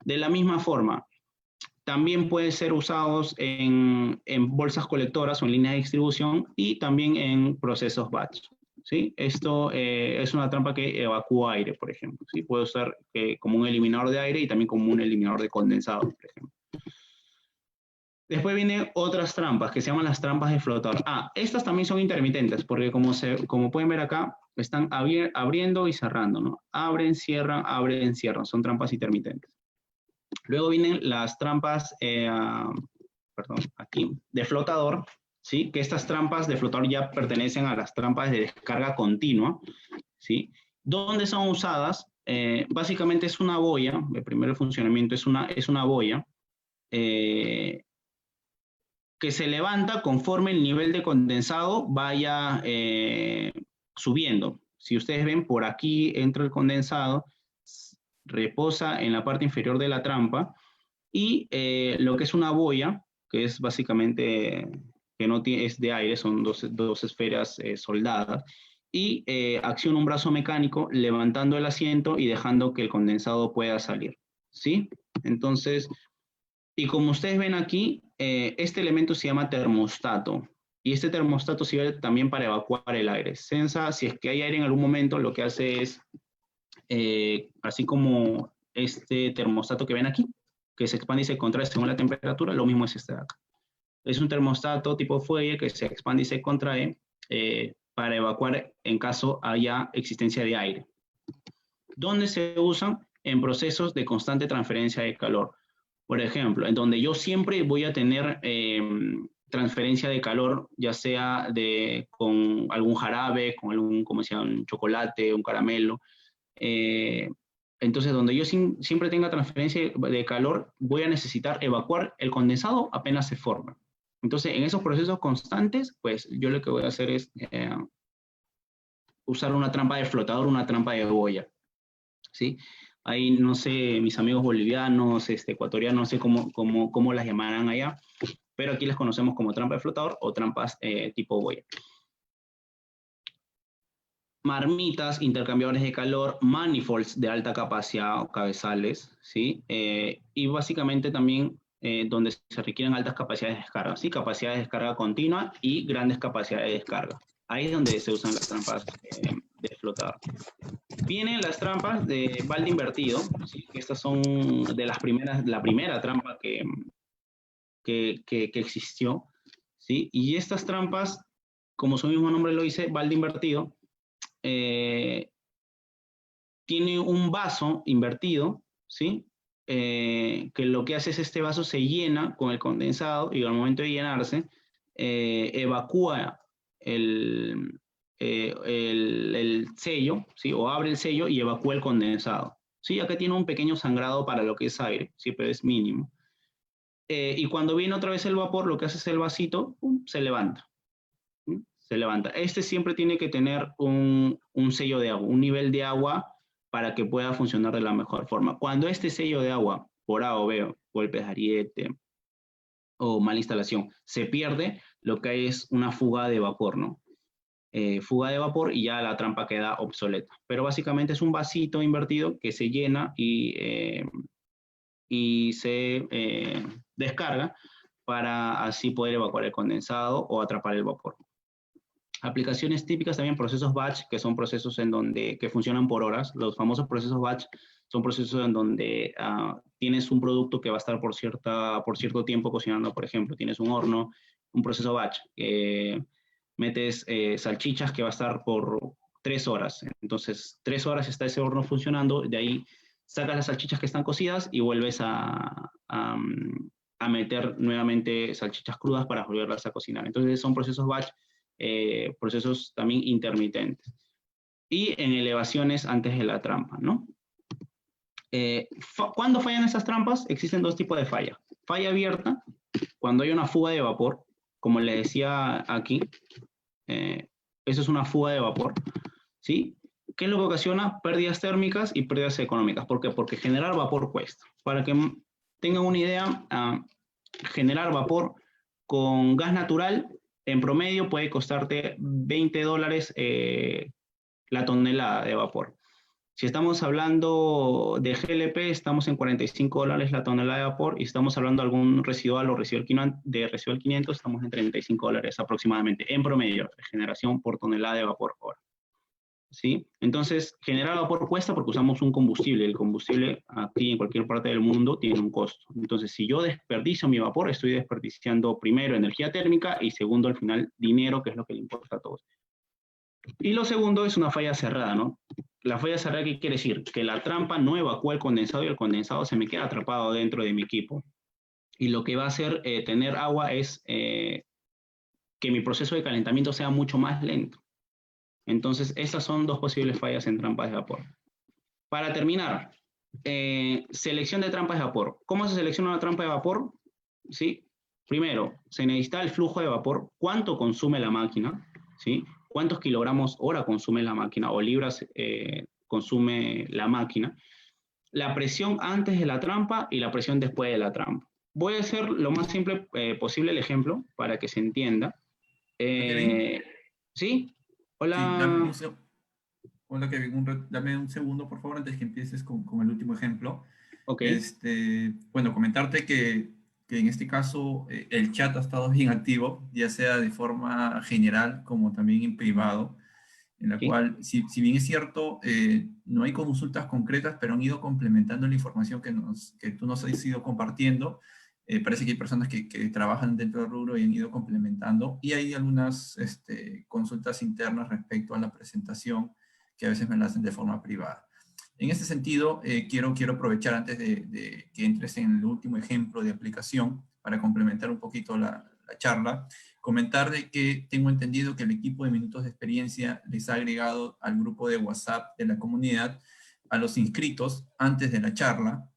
De la misma forma, también puede ser usados en bolsas colectoras o en líneas de distribución y también en procesos batch. ¿Sí? Esto es una trampa que evacúa aire, por ejemplo. ¿Sí? Puede usar como un eliminador de aire y también como un eliminador de condensado, por ejemplo. Después vienen otras trampas que se llaman las trampas de flotador. Estas también son intermitentes porque como pueden ver acá, están abriendo y cerrando, ¿no? Abren, cierran, son trampas intermitentes. Luego vienen las trampas, aquí, de flotador, ¿sí? Que estas trampas de flotador ya pertenecen a las trampas de descarga continua, ¿sí? ¿Dónde son usadas? Básicamente es una boya, el primer funcionamiento es una boya, que se levanta conforme el nivel de condensado vaya subiendo. Si ustedes ven, por aquí entra el condensado, reposa en la parte inferior de la trampa, y lo que es una boya, que es básicamente, que no tiene, es de aire, son dos esferas soldadas, y acciona un brazo mecánico levantando el asiento y dejando que el condensado pueda salir, ¿sí? Entonces, y como ustedes ven aquí, este elemento se llama termostato, y este termostato sirve también para evacuar el aire. Sensa, si es que hay aire en algún momento, lo que hace es, así como este termostato que ven aquí, que se expande y se contrae según la temperatura, lo mismo es este de acá. Es un termostato tipo fuelle que se expande y se contrae para evacuar en caso haya existencia de aire. ¿Dónde se usan? En procesos de constante transferencia de calor. Por ejemplo, en donde yo siempre voy a tener transferencia de calor, ya sea con algún jarabe, con algún, como sea, un chocolate, un caramelo. Entonces, donde yo siempre tenga transferencia de calor, voy a necesitar evacuar el condensado apenas se forma. Entonces, en esos procesos constantes, pues yo lo que voy a hacer es usar una trampa de flotador, una trampa de boya, ¿sí? Ahí, no sé, mis amigos bolivianos, ecuatorianos, no sé cómo las llamarán allá, pero aquí las conocemos como trampa de flotador o trampas tipo boya. Marmitas, intercambiadores de calor, manifolds de alta capacidad o cabezales, ¿sí? Y básicamente también donde se requieren altas capacidades de descarga, ¿sí? Capacidades de descarga continua y grandes capacidades de descarga. Ahí es donde se usan las trampas de flotador. Vienen las trampas de balde invertido, ¿sí? Estas son de las primeras, la primera trampa que existió, ¿sí? Y estas trampas, como su mismo nombre lo dice, balde invertido, tiene un vaso invertido, ¿sí? Que lo que hace es este vaso se llena con el condensado y al momento de llenarse, evacúa el sello, ¿sí? O abre el sello y evacúa el condensado. ¿Sí? Acá tiene un pequeño sangrado para lo que es aire, ¿sí? Pero es mínimo. Y cuando viene otra vez el vapor, lo que hace es el vasito, se levanta. Se levanta. Este siempre tiene que tener un sello de agua, un nivel de agua para que pueda funcionar de la mejor forma. Cuando este sello de agua, por A o B, golpes de ariete o mala instalación, se pierde, lo que hay es una fuga de vapor, ¿no? Fuga de vapor y ya la trampa queda obsoleta. Pero básicamente es un vasito invertido que se llena y y se descarga para así poder evacuar el condensado o atrapar el vapor. Aplicaciones típicas también, procesos batch, que son procesos que funcionan por horas. Los famosos procesos batch son procesos en donde tienes un producto que va a estar por cierto tiempo cocinando. Por ejemplo, tienes un horno, un proceso batch, metes salchichas que va a estar por 3 horas. Entonces, 3 horas está ese horno funcionando, de ahí sacas las salchichas que están cocidas y vuelves a meter nuevamente salchichas crudas para volverlas a cocinar. Entonces, son procesos batch, procesos también intermitentes. Y en elevaciones antes de la trampa, ¿no? ¿Cuándo fallan esas trampas? Existen dos tipos de falla. Falla abierta, cuando hay una fuga de vapor, como le decía aquí, eso es una fuga de vapor, ¿sí? ¿Qué es lo que ocasiona? Pérdidas térmicas y pérdidas económicas. ¿Por qué? Porque generar vapor cuesta. Para que tengan una idea, generar vapor con gas natural, en promedio puede costarte $20 la tonelada de vapor. Si estamos hablando de GLP, estamos en $45 la tonelada de vapor, y si estamos hablando de algún residual o residual 500, estamos en $35 aproximadamente, en promedio, de generación por tonelada de vapor hora. ¿Sí? Entonces, generar vapor cuesta porque usamos un combustible. El combustible aquí en cualquier parte del mundo tiene un costo. Entonces, si yo desperdicio mi vapor, estoy desperdiciando primero energía térmica y segundo, al final, dinero, que es lo que le importa a todos. Y lo segundo es una falla cerrada, ¿no? La falla cerrada, ¿qué quiere decir? Que la trampa no evacúa el condensado y el condensado se me queda atrapado dentro de mi equipo. Y lo que va a hacer tener agua es que mi proceso de calentamiento sea mucho más lento. Entonces, esas son dos posibles fallas en trampas de vapor. Para terminar, selección de trampas de vapor. ¿Cómo se selecciona una trampa de vapor? ¿Sí? Primero, se necesita el flujo de vapor, cuánto consume la máquina, ¿sí? Cuántos kilogramos hora consume la máquina o libras consume la máquina, la presión antes de la trampa y la presión después de la trampa. Voy a hacer lo más simple posible el ejemplo para que se entienda. ¿Sí? Sí, Hola. hola Kevin, dame un segundo, por favor, antes que empieces con el último ejemplo. Ok. Bueno, comentarte que en este caso el chat ha estado bien activo, ya sea de forma general como también en privado, en la ¿Sí? cual, si bien es cierto, no hay consultas concretas, pero han ido complementando la información que tú nos has ido compartiendo. Parece que hay personas que trabajan dentro del rubro y han ido complementando, y hay algunas consultas internas respecto a la presentación que a veces me la hacen de forma privada. En este sentido, quiero aprovechar antes de que entres en el último ejemplo de aplicación para complementar un poquito la charla, comentar de que tengo entendido que el equipo de Minutos de Experiencia les ha agregado al grupo de WhatsApp de la comunidad a los inscritos antes de la charla,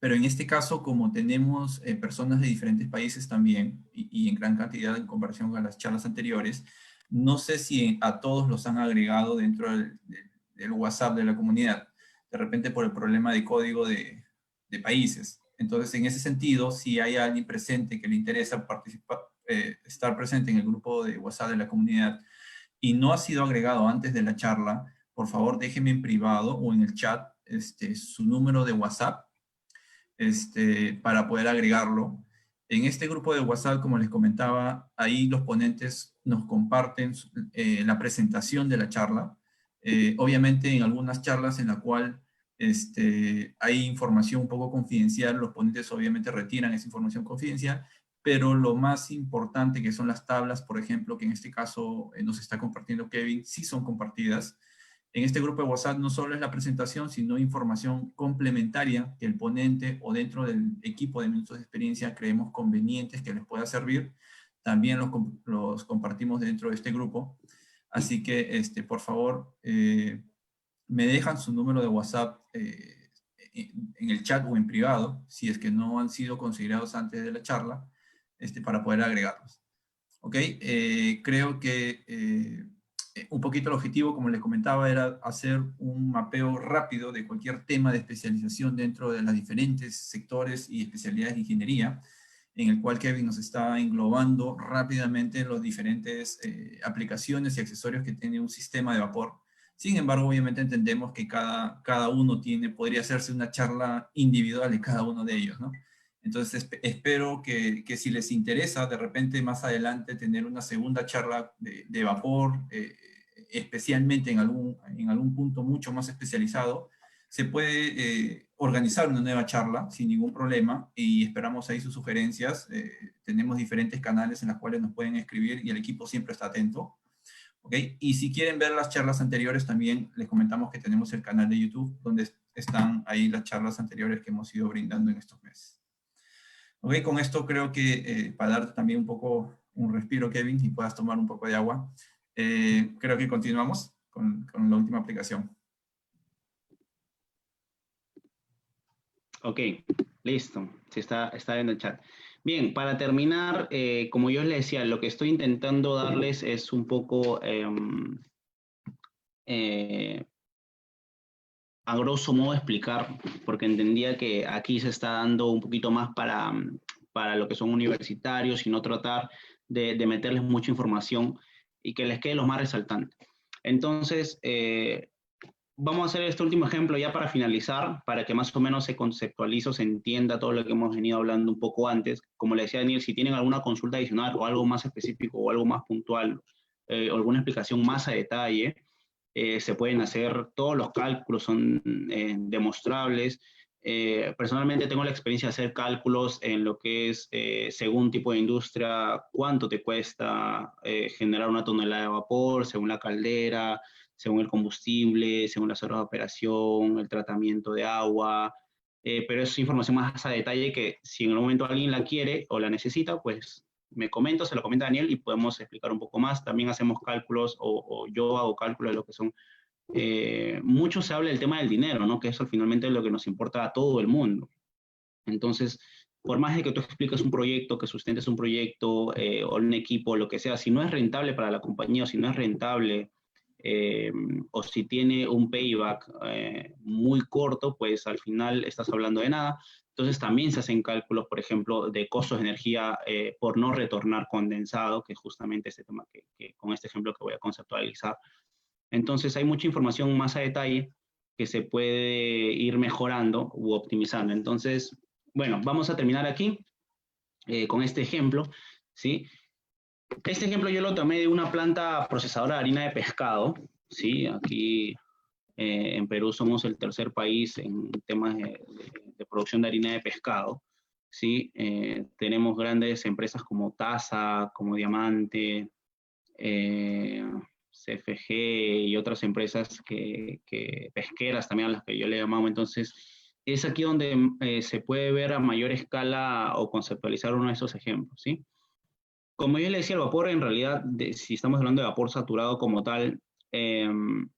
pero en este caso, como tenemos personas de diferentes países también, y en gran cantidad en comparación con las charlas anteriores, no sé si a todos los han agregado dentro del WhatsApp de la comunidad, de repente por el problema de código de países. Entonces, en ese sentido, si hay alguien presente que le interesa participar, estar presente en el grupo de WhatsApp de la comunidad y no ha sido agregado antes de la charla, por favor déjeme en privado o en el chat su número de WhatsApp para poder agregarlo. En este grupo de WhatsApp, como les comentaba, ahí los ponentes nos comparten la presentación de la charla. Obviamente en algunas charlas en la cual hay información un poco confidencial, los ponentes obviamente retiran esa información confidencial, pero lo más importante, que son las tablas, por ejemplo, que en este caso nos está compartiendo Kevin, sí son compartidas. En este grupo de WhatsApp no solo es la presentación, sino información complementaria que el ponente o dentro del equipo de Minutos de Experiencia creemos convenientes que les pueda servir. También los compartimos dentro de este grupo. Así que, por favor, me dejan su número de WhatsApp en el chat o en privado, si es que no han sido considerados antes de la charla, para poder agregarlos. ¿Ok? Creo que un poquito el objetivo, como les comentaba, era hacer un mapeo rápido de cualquier tema de especialización dentro de los diferentes sectores y especialidades de ingeniería, en el cual Kevin nos está englobando rápidamente los diferentes aplicaciones y accesorios que tiene un sistema de vapor. Sin embargo, obviamente entendemos que cada uno podría hacerse una charla individual de cada uno de ellos, ¿no? Entonces, espero que si les interesa, de repente más adelante tener una segunda charla de vapor, especialmente en algún punto mucho más especializado, se puede organizar una nueva charla sin ningún problema y esperamos ahí sus sugerencias. Tenemos diferentes canales en los cuales nos pueden escribir y el equipo siempre está atento. ¿Okay? Y si quieren ver las charlas anteriores, también les comentamos que tenemos el canal de YouTube donde están ahí las charlas anteriores que hemos ido brindando en estos meses. ¿Okay? Con esto creo que para darte también un poco un respiro, Kevin, y puedas tomar un poco de agua, creo que continuamos con la última aplicación. Ok, listo. Sí, está en el chat. Bien, para terminar, como yo les decía, lo que estoy intentando darles es un poco, a grosso modo, explicar, porque entendía que aquí se está dando un poquito más para lo que son universitarios y no tratar de meterles mucha información y que les quede lo más resaltante. Entonces, vamos a hacer este último ejemplo ya para finalizar, para que más o menos se conceptualice o se entienda todo lo que hemos venido hablando un poco antes. Como le decía Daniel, si tienen alguna consulta adicional o algo más específico o algo más puntual, o alguna explicación más a detalle, se pueden hacer, todos los cálculos son demostrables. Personalmente tengo la experiencia de hacer cálculos en lo que es, según tipo de industria, cuánto te cuesta generar una tonelada de vapor, según la caldera, según el combustible, según las horas de operación, el tratamiento de agua, pero es información más a detalle que si en algún momento alguien la quiere o la necesita, pues me comento, se lo comenta Daniel y podemos explicar un poco más. También hacemos cálculos o yo hago cálculos de lo que son. Mucho se habla del tema del dinero, ¿no? Que eso finalmente es lo que nos importa a todo el mundo. Entonces, por más de que tú expliques un proyecto, que sustentes un proyecto o un equipo, lo que sea, si no es rentable para la compañía o si no es rentable o si tiene un payback muy corto, pues al final estás hablando de nada. Entonces también se hacen cálculos, por ejemplo, de costos de energía por no retornar condensado, que es justamente este tema que con este ejemplo que voy a conceptualizar. Entonces hay mucha información más a detalle que se puede ir mejorando u optimizando. Entonces, bueno, vamos a terminar aquí con este ejemplo, ¿sí? Este ejemplo yo lo tomé de una planta procesadora de harina de pescado, ¿sí? Aquí en Perú somos el tercer país en temas de producción de harina de pescado, ¿sí? Tenemos grandes empresas como Taza, como Diamante, CFG y otras empresas pesqueras también a las que yo le llamaba. Entonces, es aquí donde se puede ver a mayor escala o conceptualizar uno de esos ejemplos, ¿sí? Como yo le decía, el vapor en realidad, si estamos hablando de vapor saturado como tal, en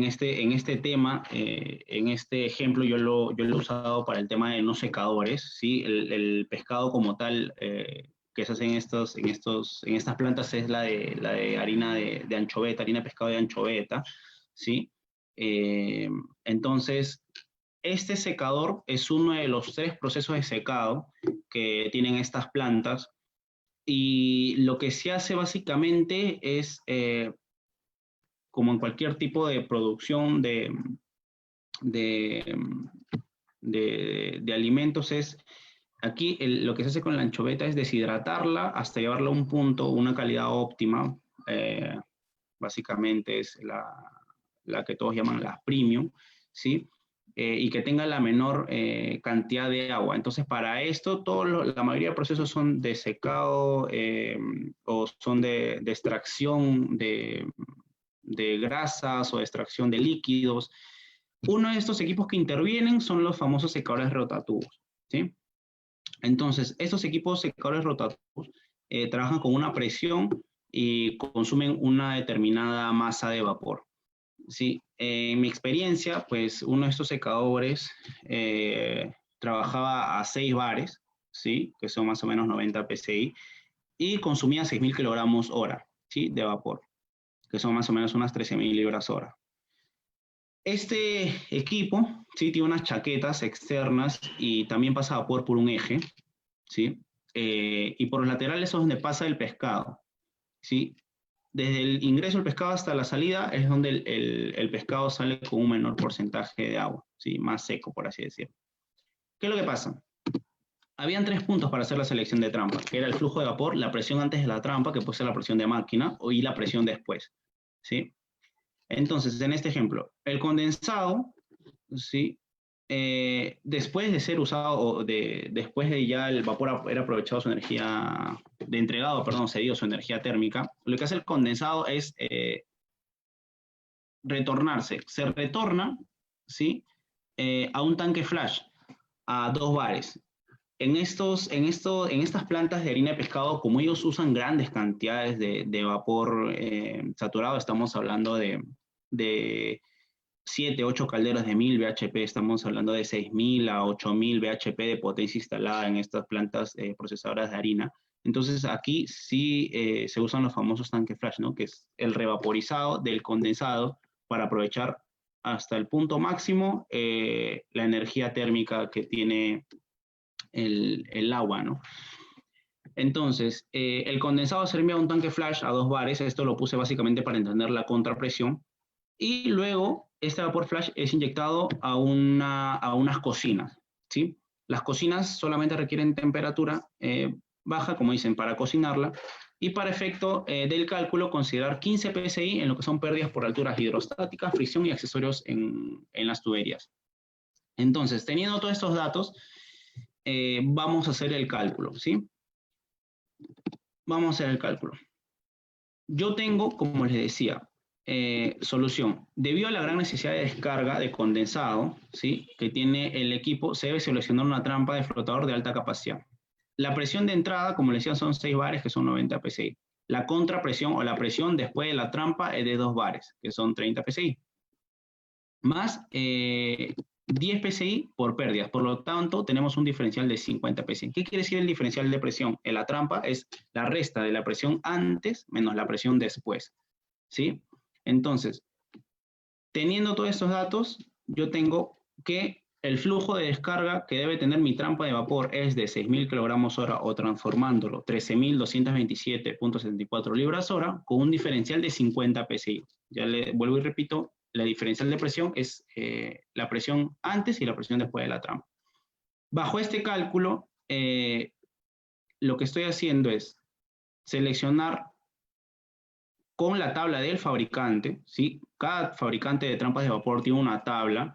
este tema, en este ejemplo, yo lo he usado para el tema de no secadores, ¿sí? El pescado como tal que se hace en estas plantas es la de harina de anchoveta, harina de pescado de anchoveta, ¿sí? Entonces, este secador es uno de los 3 procesos de secado que tienen estas plantas y lo que se hace básicamente es como en cualquier tipo de producción de, de alimentos, es aquí lo que se hace con la anchoveta es deshidratarla hasta llevarla a un punto, una calidad óptima, básicamente es la que todos llaman la premium, ¿sí? Y que tenga la menor cantidad de agua. Entonces, para esto, la mayoría de procesos son de secado o son de extracción de grasas o de extracción de líquidos. Uno de estos equipos que intervienen son los famosos secadores rotatubos, ¿sí? Entonces, estos equipos secadores rotatubos trabajan con una presión y consumen una determinada masa de vapor, ¿sí? En mi experiencia, pues uno de estos secadores trabajaba a 6 bares, ¿sí? Que son más o menos 90 psi, y consumía 6.000 kilogramos hora, ¿sí? De vapor, que son más o menos unas 13.000 libras hora. Este equipo, ¿sí? Tiene unas chaquetas externas y también pasa vapor por un eje, ¿sí? Y por los laterales es donde pasa el pescado, ¿sí? desde el ingreso del pescado hasta la salida es donde el pescado sale con un menor porcentaje de agua, ¿sí? Más seco, por así decirlo. ¿Qué es lo que pasa? Habían 3 puntos para hacer la selección de trampa, que era el flujo de vapor, la presión antes de la trampa, que puede ser la presión de máquina, y la presión después, ¿sí? Entonces, en este ejemplo, el condensado, ¿sí? Después de ser usado, o después de ya el vapor haber aprovechado su energía, cedido su energía térmica, lo que hace el condensado es retornarse. Se retorna, ¿sí? A un tanque flash, a 2 bares. En estas plantas de harina de pescado, como ellos usan grandes cantidades de vapor saturado, estamos hablando de 7, 8 calderos de 1000 bhp, estamos hablando de 6000 a 8000 bhp de potencia instalada en estas plantas procesadoras de harina. Entonces aquí sí se usan los famosos tanques flash, ¿no? Que es el revaporizado del condensado para aprovechar hasta el punto máximo la energía térmica que tiene el agua, ¿no? Entonces, el condensado se envía a un tanque flash a 2 bares, esto lo puse básicamente para entender la contrapresión, y luego este vapor flash es inyectado a unas cocinas, ¿sí? Las cocinas solamente requieren temperatura baja, como dicen, para cocinarla, y para efecto del cálculo considerar 15 psi en lo que son pérdidas por alturas hidrostáticas, fricción y accesorios en las tuberías. Entonces, teniendo todos estos datos, vamos a hacer el cálculo, ¿sí? Vamos a hacer el cálculo. Yo tengo, como les decía, solución. Debido a la gran necesidad de descarga de condensado, ¿sí? Que tiene el equipo, se debe seleccionar una trampa de flotador de alta capacidad. La presión de entrada, como les decía, son 6 bares, que son 90 psi. La contrapresión o la presión después de la trampa es de 2 bares, que son 30 psi. Más 10 psi por pérdidas. Por lo tanto, tenemos un diferencial de 50 psi. ¿Qué quiere decir el diferencial de presión? En la trampa es la resta de la presión antes menos la presión después, ¿sí? Entonces, teniendo todos estos datos, yo tengo que el flujo de descarga que debe tener mi trampa de vapor es de 6.000 kg/h o transformándolo 13.227.74 libras/hora con un diferencial de 50 psi. Ya le vuelvo y repito, la diferencial de presión es la presión antes y la presión después de la trampa. Bajo este cálculo, lo que estoy haciendo es seleccionar con la tabla del fabricante, ¿sí? Cada fabricante de trampas de vapor tiene una tabla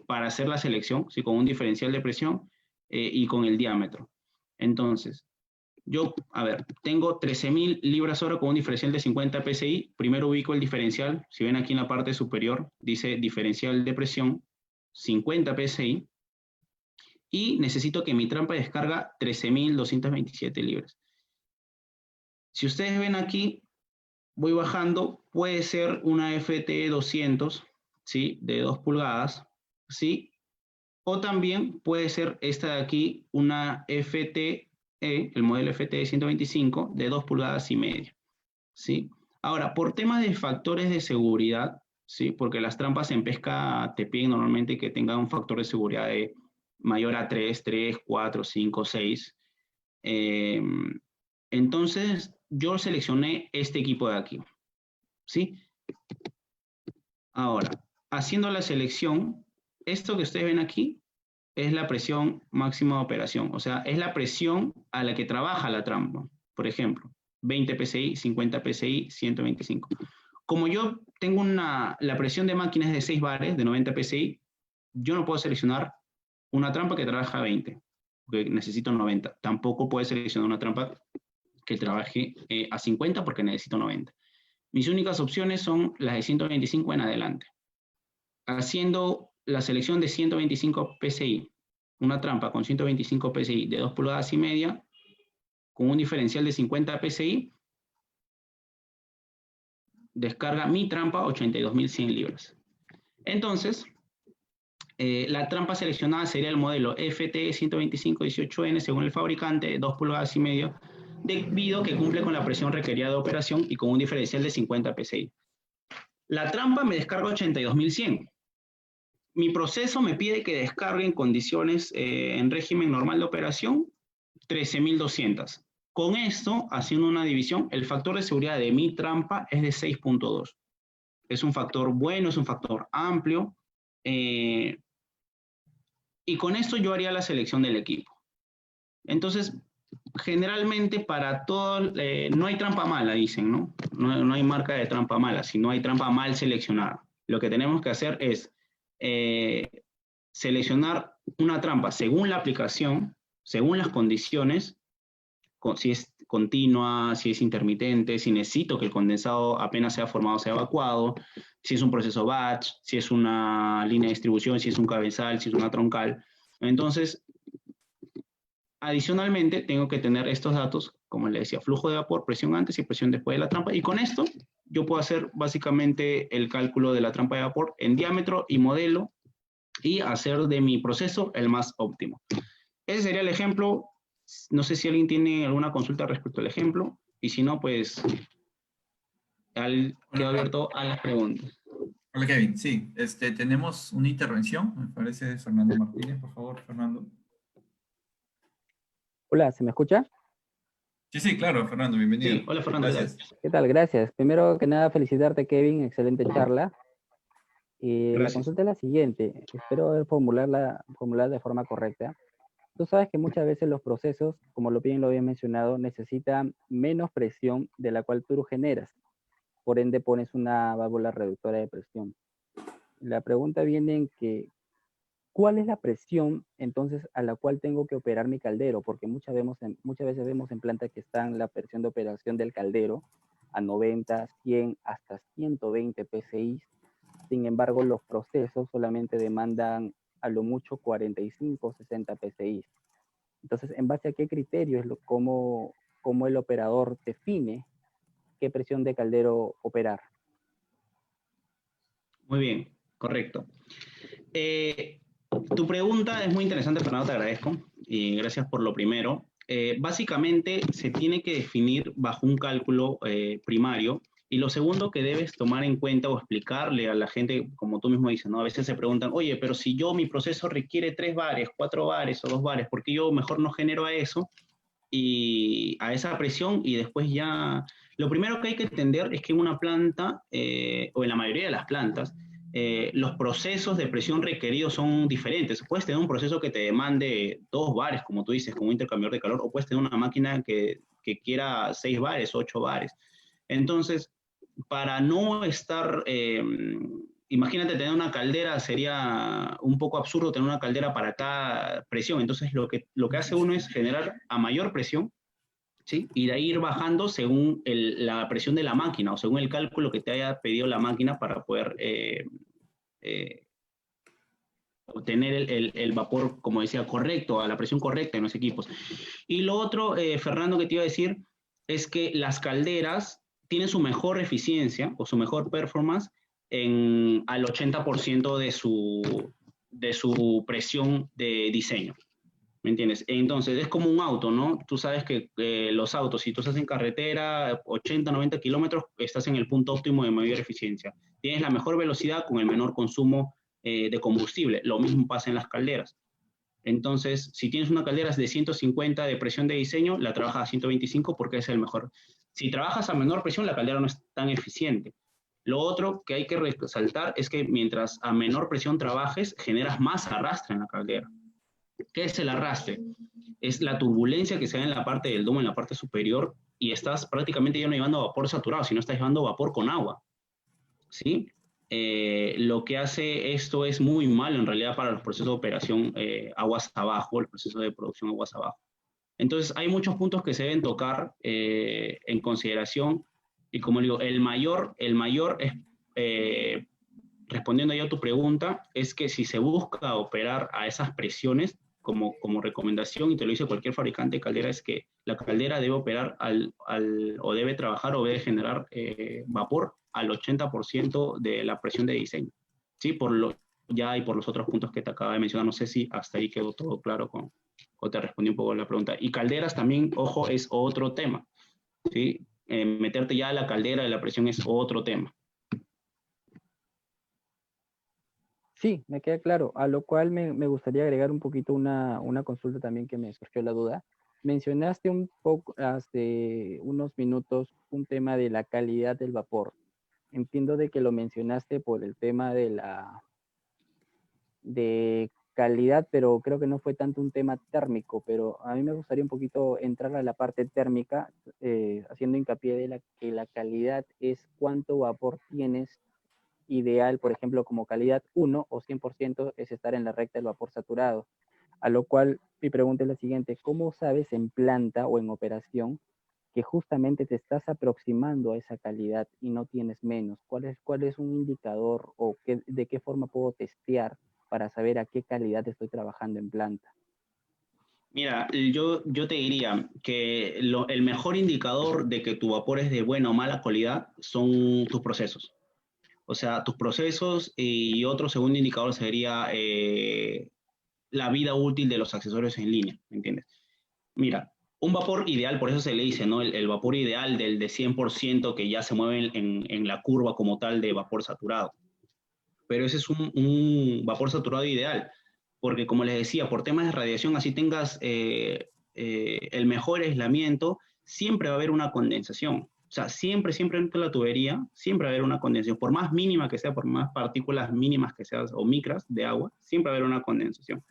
para hacer la selección, ¿sí? Con un diferencial de presión y con el diámetro. Entonces, yo, tengo 13.000 libras/hora con un diferencial de 50 psi. Primero ubico el diferencial. Si ven aquí en la parte superior, dice diferencial de presión 50 psi. Y necesito que mi trampa descarga 13.227 libras. Si ustedes ven aquí, voy bajando, puede ser una FT200, ¿sí? De 2 pulgadas, ¿sí? O también puede ser esta de aquí, una FT, el modelo FT 125 de 2 pulgadas y media, ¿sí? Ahora, por temas de factores de seguridad, ¿sí? Porque las trampas en pesca te piden normalmente que tengan un factor de seguridad de mayor a 3, 4, 5, 6. Entonces, yo seleccioné este equipo de aquí, ¿sí? Ahora, haciendo la selección, esto que ustedes ven aquí es la presión máxima de operación, o sea, es la presión a la que trabaja la trampa. Por ejemplo, 20 psi, 50 psi, 125. Como yo tengo la presión de máquina es de 6 bares, de 90 psi, yo no puedo seleccionar una trampa que trabaja a 20, porque necesito 90. Tampoco puedo seleccionar una trampa que trabaje a 50 porque necesito 90. Mis únicas opciones son las de 125 en adelante. Haciendo la selección de 125 psi, una trampa con 125 psi de 2 pulgadas y media, con un diferencial de 50 psi, descarga mi trampa 82.100 libras. Entonces, la trampa seleccionada sería el modelo FT 125-18N según el fabricante, 2 pulgadas y media, debido a que cumple con la presión requerida de operación y con un diferencial de 50 psi. La trampa me descarga 82.100. Mi proceso me pide que descargue en condiciones en régimen normal de operación 13.200. Con esto, haciendo una división, el factor de seguridad de mi trampa es de 6.2. Es un factor bueno, es un factor amplio. Y con esto yo haría la selección del equipo. Entonces, generalmente para todo, no hay trampa mala, dicen, ¿no? No hay marca de trampa mala, sino hay trampa mal seleccionada. Lo que tenemos que hacer es seleccionar una trampa según la aplicación, según las condiciones, si es continua, si es intermitente, si necesito que el condensado apenas sea formado sea evacuado, si es un proceso batch, si es una línea de distribución, si es un cabezal, si es una troncal. Entonces, adicionalmente, tengo que tener estos datos, como le decía, flujo de vapor, presión antes y presión después de la trampa, y con esto yo puedo hacer básicamente el cálculo de la trampa de vapor en diámetro y modelo, y hacer de mi proceso el más óptimo. Ese sería el ejemplo. No sé si alguien tiene alguna consulta respecto al ejemplo, y si no, pues quedo abierto a las preguntas. Hola Kevin, sí, tenemos una intervención, me parece, de Fernando Martínez, por favor, Fernando. Hola, ¿se me escucha? Sí, sí, claro, Fernando, bienvenido. Sí, hola Fernando, Gracias. ¿Qué tal? Gracias. Primero que nada, felicitarte, Kevin, excelente charla. La Gracias. consulta es la siguiente, espero formular de forma correcta. Tú sabes que muchas veces los procesos, como bien lo había mencionado, necesitan menos presión de la cual tú generas. Por ende, pones una válvula reductora de presión. La pregunta viene en que, ¿cuál es la presión entonces a la cual tengo que operar mi caldero? Porque muchas veces vemos en planta que están la presión de operación del caldero a 90, 100, hasta 120 PSI. Sin embargo, los procesos solamente demandan a lo mucho 45 o 60 PSI. Entonces, ¿en base a qué criterio cómo el operador define qué presión de caldero operar? Muy bien, correcto. Tu pregunta es muy interesante, Fernando, te agradezco, y gracias por lo primero. Básicamente se tiene que definir bajo un cálculo primario, y lo segundo que debes tomar en cuenta o explicarle a la gente, como tú mismo dices, ¿no? A veces se preguntan, oye, pero si mi proceso requiere 3 bares, 4 bares o 2 bares, ¿por qué yo mejor no genero a eso y a esa presión y después ya... Lo primero que hay que entender es que en una planta, o en la mayoría de las plantas, los procesos de presión requeridos son diferentes. Puedes tener un proceso que te demande 2 bares, como tú dices, con un intercambiador de calor, o puedes tener una máquina que quiera 6 bares, 8 bares. Entonces, para no estar, imagínate tener una caldera, sería un poco absurdo tener una caldera para cada presión. Entonces, lo que hace uno es generar a mayor presión, ¿sí? Y de ahí ir bajando según la presión de la máquina, o según el cálculo que te haya pedido la máquina para poder obtener el vapor, como decía, correcto, a la presión correcta en los equipos. Y lo otro, Fernando, que te iba a decir, es que las calderas tienen su mejor eficiencia o su mejor performance al 80% de su presión de diseño. ¿Me entiendes? Entonces, es como un auto, ¿no? Tú sabes que los autos, si tú estás en carretera, 80, 90 kilómetros, estás en el punto óptimo de mayor eficiencia. Tienes la mejor velocidad con el menor consumo de combustible. Lo mismo pasa en las calderas. Entonces, si tienes una caldera de 150 de presión de diseño, la trabajas a 125 porque es el mejor. Si trabajas a menor presión, la caldera no es tan eficiente. Lo otro que hay que resaltar es que mientras a menor presión trabajes, generas más arrastre en la caldera. ¿Qué es el arrastre? Es la turbulencia que se da en la parte del domo, en la parte superior, y estás prácticamente ya no llevando vapor saturado, sino estás llevando vapor con agua, ¿sí? Lo que hace esto es muy malo en realidad para los procesos de operación aguas abajo, el proceso de producción aguas abajo. Entonces hay muchos puntos que se deben tocar en consideración, y como digo, el mayor es, respondiendo ya a tu pregunta, es que si se busca operar a esas presiones, como recomendación, y te lo dice cualquier fabricante de caldera, es que la caldera debe operar o debe trabajar o debe generar vapor al 80% de la presión de diseño. ¿Sí? Y por los otros puntos que te acaba de mencionar, no sé si hasta ahí quedó todo claro o te respondí un poco la pregunta. Y calderas también, ojo, es otro tema. ¿Sí? Meterte ya a la caldera de la presión es otro tema. Sí, me queda claro, a lo cual me gustaría agregar un poquito una consulta también que me surgió la duda. mencionaste un poco hace unos minutos un tema de la calidad del vapor. Entiendo de que lo mencionaste por el tema de calidad, pero creo que no fue tanto un tema térmico, pero a mí me gustaría un poquito entrar a la parte térmica, haciendo hincapié de que la calidad es cuánto vapor tienes ideal, por ejemplo, como calidad 1 o 100% es estar en la recta del vapor saturado. A lo cual mi pregunta es la siguiente: ¿cómo sabes en planta o en operación que justamente te estás aproximando a esa calidad y no tienes menos? Cuál es un indicador o de qué forma puedo testear para saber a qué calidad estoy trabajando en planta? Mira, yo te diría que el mejor indicador de que tu vapor es de buena o mala calidad son tus procesos. O sea, tus procesos, y otro segundo indicador sería la vida útil de los accesorios en línea, ¿me entiendes? Mira, un vapor ideal, por eso se le dice, ¿no? El vapor ideal del de 100% que ya se mueve en la curva como tal de vapor saturado. Pero ese es un vapor saturado ideal, porque como les decía, por temas de radiación, así tengas el mejor aislamiento, siempre va a haber una condensación. O sea, siempre, siempre entre la tubería, siempre va a haber una condensación. Por más mínima que sea, por más partículas mínimas que sean o micras de agua, siempre va a haber una condensación.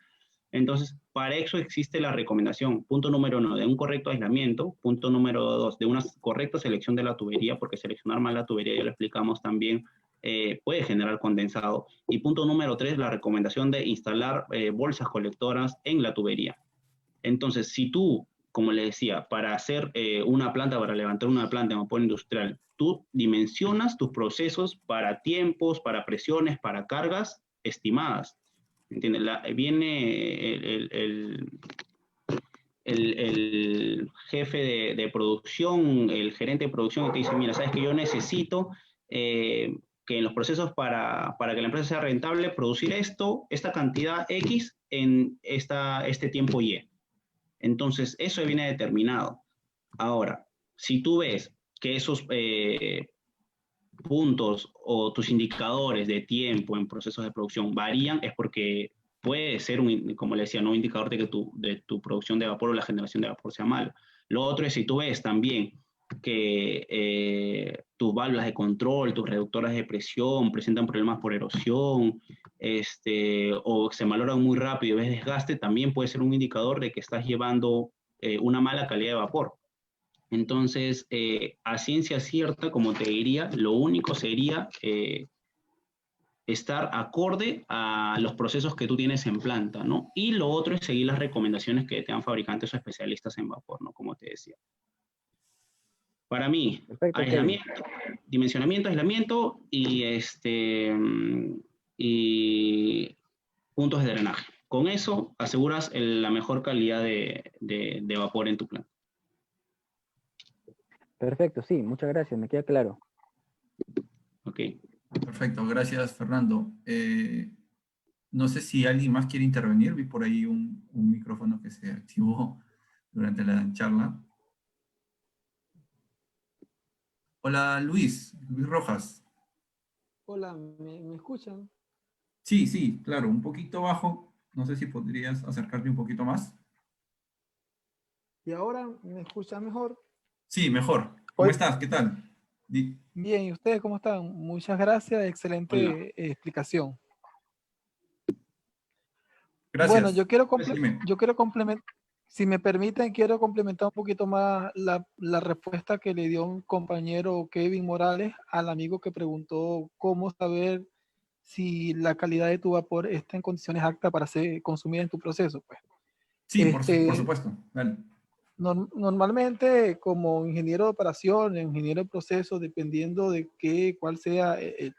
Entonces, para eso existe la recomendación. Punto número 1, de un correcto aislamiento. Punto número 2, de una correcta selección de la tubería, porque seleccionar mal la tubería, ya lo explicamos también, puede generar condensado. Y punto número 3, la recomendación de instalar bolsas colectoras en la tubería. Entonces, si tú, como les decía, para hacer una planta, para levantar una planta en vapor industrial, tú dimensionas tus procesos para tiempos, para presiones, para cargas estimadas. ¿Entiendes? Viene el jefe de producción, el gerente de producción, que dice, mira, sabes que yo necesito que en los procesos para que la empresa sea rentable, producir esta cantidad X en este tiempo Y. Entonces, eso viene determinado. Ahora, si tú ves que esos puntos o tus indicadores de tiempo en procesos de producción varían, es porque puede ser, como le decía, no un indicador de tu producción de vapor o la generación de vapor sea malo. Lo otro es si tú ves también que tus válvulas de control, tus reductoras de presión presentan problemas por erosión, o se valoran muy rápido y ves desgaste, también puede ser un indicador de que estás llevando una mala calidad de vapor. Entonces, a ciencia cierta, como te diría, lo único sería estar acorde a los procesos que tú tienes en planta, ¿no? Y lo otro es seguir las recomendaciones que te dan fabricantes o especialistas en vapor, ¿no? Como te decía. Para mí, Perfecto, Kevin. aislamiento, dimensionamiento, aislamiento y puntos de drenaje. Con eso aseguras la mejor calidad de vapor en tu planta. Perfecto, sí, muchas gracias, me queda claro. Ok. Perfecto, gracias Fernando. No sé si alguien más quiere intervenir, vi por ahí un micrófono que se activó durante la charla. Hola Luis Rojas. Hola, ¿me escuchan? Sí, sí, claro, un poquito bajo. No sé si podrías acercarte un poquito más. ¿Y ahora me escuchan mejor? Sí, mejor. ¿Cómo Hoy, estás? ¿Qué tal? bien, ¿y ustedes cómo están? Muchas gracias, Hola. excelente explicación. Bueno, Gracias. Pues dime. yo quiero complementar, si me permiten, quiero complementar un poquito más la respuesta que le dio un compañero Kevin Morales al amigo que preguntó cómo saber si la calidad de tu vapor está en condiciones aptas para ser consumida en tu proceso. Pues, Sí, por supuesto. Dale. Normalmente, como ingeniero de operación, ingeniero de proceso, dependiendo de cuál sea el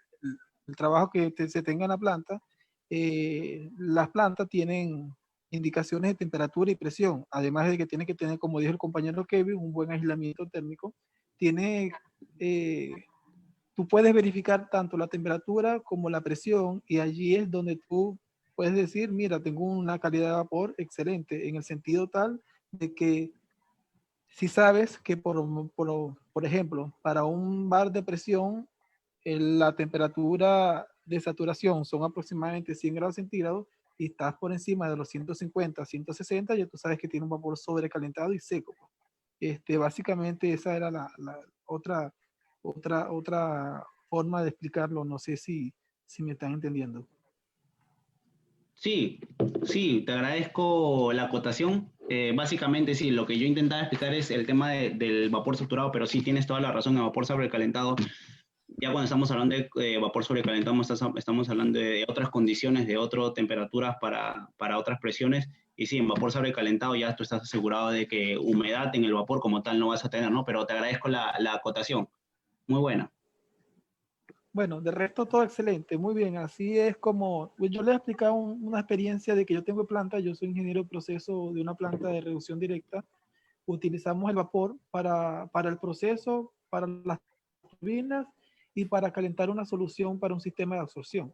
trabajo que se tenga en la planta, las plantas tienen indicaciones de temperatura y presión, además de que tiene que tener, como dijo el compañero Kevin, un buen aislamiento térmico. Tiene, eh, Tú puedes verificar tanto la temperatura como la presión, y allí es donde tú puedes decir, mira, tengo una calidad de vapor excelente, en el sentido tal de que si sabes que, por ejemplo, para un bar de presión, la temperatura de saturación son aproximadamente 100 grados centígrados, y estás por encima de los 150, 160, ya tú sabes que tiene un vapor sobrecalentado y seco. Básicamente esa era la otra forma de explicarlo. No sé si me están entendiendo. Sí, sí, te agradezco la acotación. Básicamente, sí, lo que yo intentaba explicar es el tema del vapor saturado, pero sí tienes toda la razón, el vapor sobrecalentado. Ya cuando estamos hablando de vapor sobrecalentado, estamos hablando de otras condiciones, de otras temperaturas para otras presiones. Y sí, en vapor sobrecalentado ya tú estás asegurado de que humedad en el vapor como tal no vas a tener, ¿no? Pero te agradezco la acotación. Muy buena. Bueno, de resto todo excelente, muy bien. Así es como, pues yo les he explicado una experiencia de que yo tengo planta, yo soy ingeniero de proceso de una planta de reducción directa. Utilizamos el vapor para el proceso, para las turbinas y para calentar una solución para un sistema de absorción.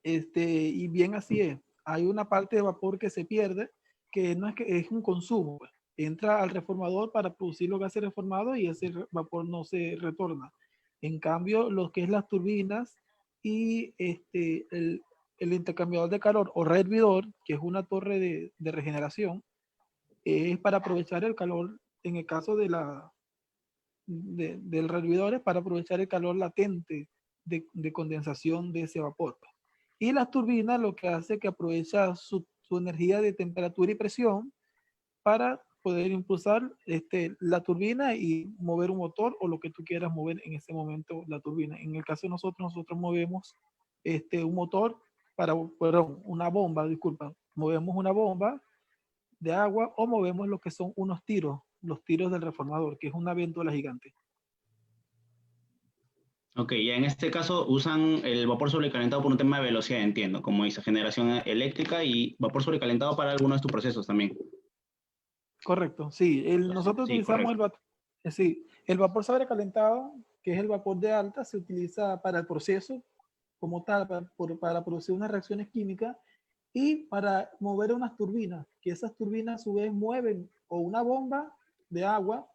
Y bien así es. Hay una parte de vapor que se pierde, que no es que es un consumo. Entra al reformador para producir los gases reformados y ese vapor no se retorna. En cambio, lo que es las turbinas y el intercambiador de calor o rehervidor, que es una torre de regeneración, es para aprovechar el calor, en el caso del rehervidor, es para aprovechar el calor latente de condensación de ese vapor. Y las turbinas lo que hace es que aprovecha su energía de temperatura y presión para poder impulsar la turbina y mover un motor o lo que tú quieras mover en ese momento la turbina. En el caso de nosotros movemos un motor perdón, una bomba, disculpa, movemos una bomba de agua o movemos lo que son unos tiros, los tiros del reformador, que es una ventola gigante. Ok, ya en este caso usan el vapor sobrecalentado por un tema de velocidad, entiendo, como dice, generación eléctrica y vapor sobrecalentado para algunos de tus procesos también. Correcto, sí. Nosotros Sí, utilizamos correcto. sí, el vapor sobrecalentado, que es el vapor de alta, se utiliza para el proceso como tal, para producir unas reacciones químicas y para mover unas turbinas, que esas turbinas a su vez mueven o una bomba de agua,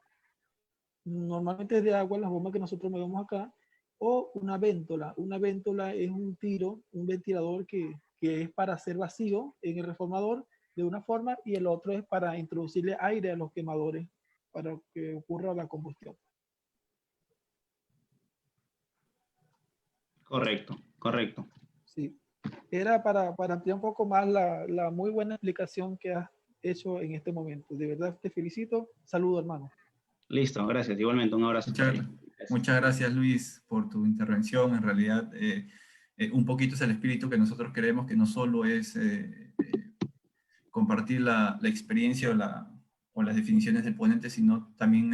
normalmente es de agua las bombas que nosotros movemos acá, o una véntola. Una véntola es un tiro, un ventilador que es para hacer vacío en el reformador de una forma y el otro es para introducirle aire a los quemadores para que ocurra la combustión. Correcto, correcto. Sí. Era para ampliar un poco más la muy buena explicación que has hecho en este momento. De verdad te felicito. Saludo, hermano. Listo, gracias. Igualmente, un abrazo por Muchas, ahí. muchas gracias, Luis, por tu intervención. En realidad, un poquito es el espíritu que nosotros queremos, que no solo es compartir la experiencia o las definiciones del ponente, sino también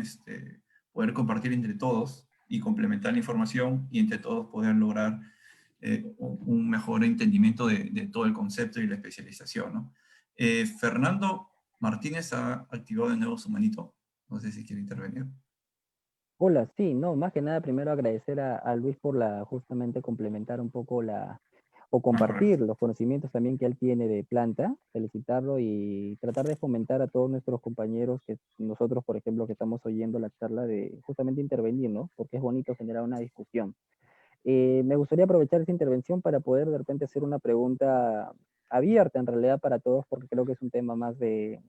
poder compartir entre todos y complementar la información y entre todos poder lograr un mejor entendimiento de todo el concepto y la especialización, ¿no? Fernando Martínez ha activado de nuevo su manito. No sé si quiere intervenir. Hola, sí, no, más que nada primero agradecer a Luis por justamente complementar un poco o Ah, correcto. compartir los conocimientos también que él tiene de planta, felicitarlo y tratar de fomentar a todos nuestros compañeros que nosotros, por ejemplo, que estamos oyendo la charla de justamente intervenir, ¿no? Porque es bonito generar una discusión. Me gustaría aprovechar esta intervención para poder de repente hacer una pregunta abierta en realidad para todos, porque creo que es un tema más de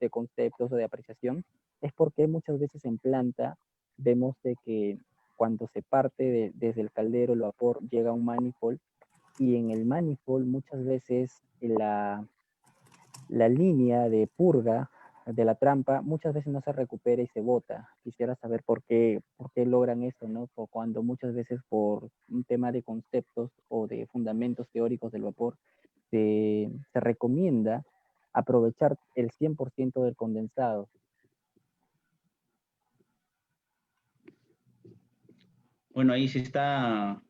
conceptos o de apreciación. Es porque muchas veces en planta vemos de que cuando se parte desde el caldero, el vapor llega a un manifold y en el manifold muchas veces la línea de purga de la trampa muchas veces no se recupera y se bota. Quisiera saber por qué logran esto, ¿no? Cuando muchas veces por un tema de conceptos o de fundamentos teóricos del vapor se recomienda aprovechar el 100% del condensado. Bueno, ahí sí está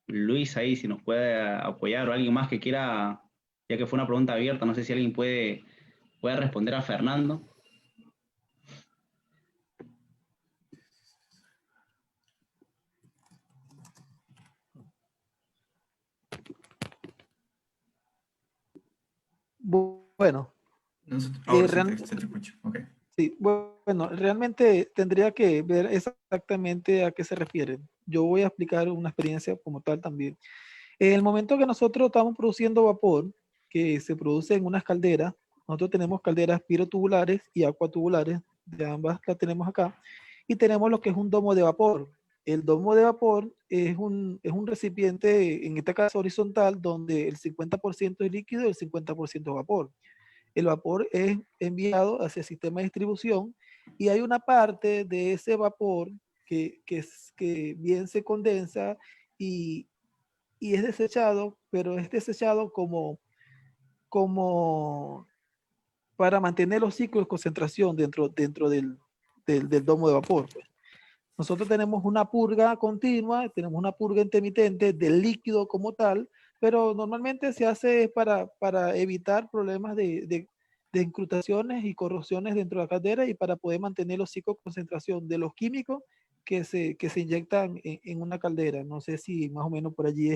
Luis, ahí si nos puede apoyar o alguien más que quiera, ya que fue una pregunta abierta, no sé si alguien puede responder a Fernando. Bueno, Ahora sí realmente, se te escucha. Ok. sí, bueno, realmente tendría que ver exactamente a qué se refieren. Yo voy a explicar una experiencia como tal también. En el momento que nosotros estamos produciendo vapor, que se produce en unas calderas. Nosotros tenemos calderas pirotubulares y acuatubulares, de ambas las tenemos acá, y tenemos lo que es un domo de vapor. El domo de vapor es un recipiente, en este caso horizontal, donde el 50% es líquido y el 50% es vapor. El vapor es enviado hacia el sistema de distribución y hay una parte de ese vapor que bien se condensa y, y es desechado, pero es desechado como para mantener los ciclos de concentración dentro del domo de vapor, pues. Nosotros tenemos una purga continua, tenemos una purga intermitente del líquido como tal, pero normalmente se hace para evitar problemas de incrustaciones y corrosiones dentro de la caldera y para poder mantener los ciclos de concentración de los químicos que se inyectan en una caldera. No sé si más o menos por allí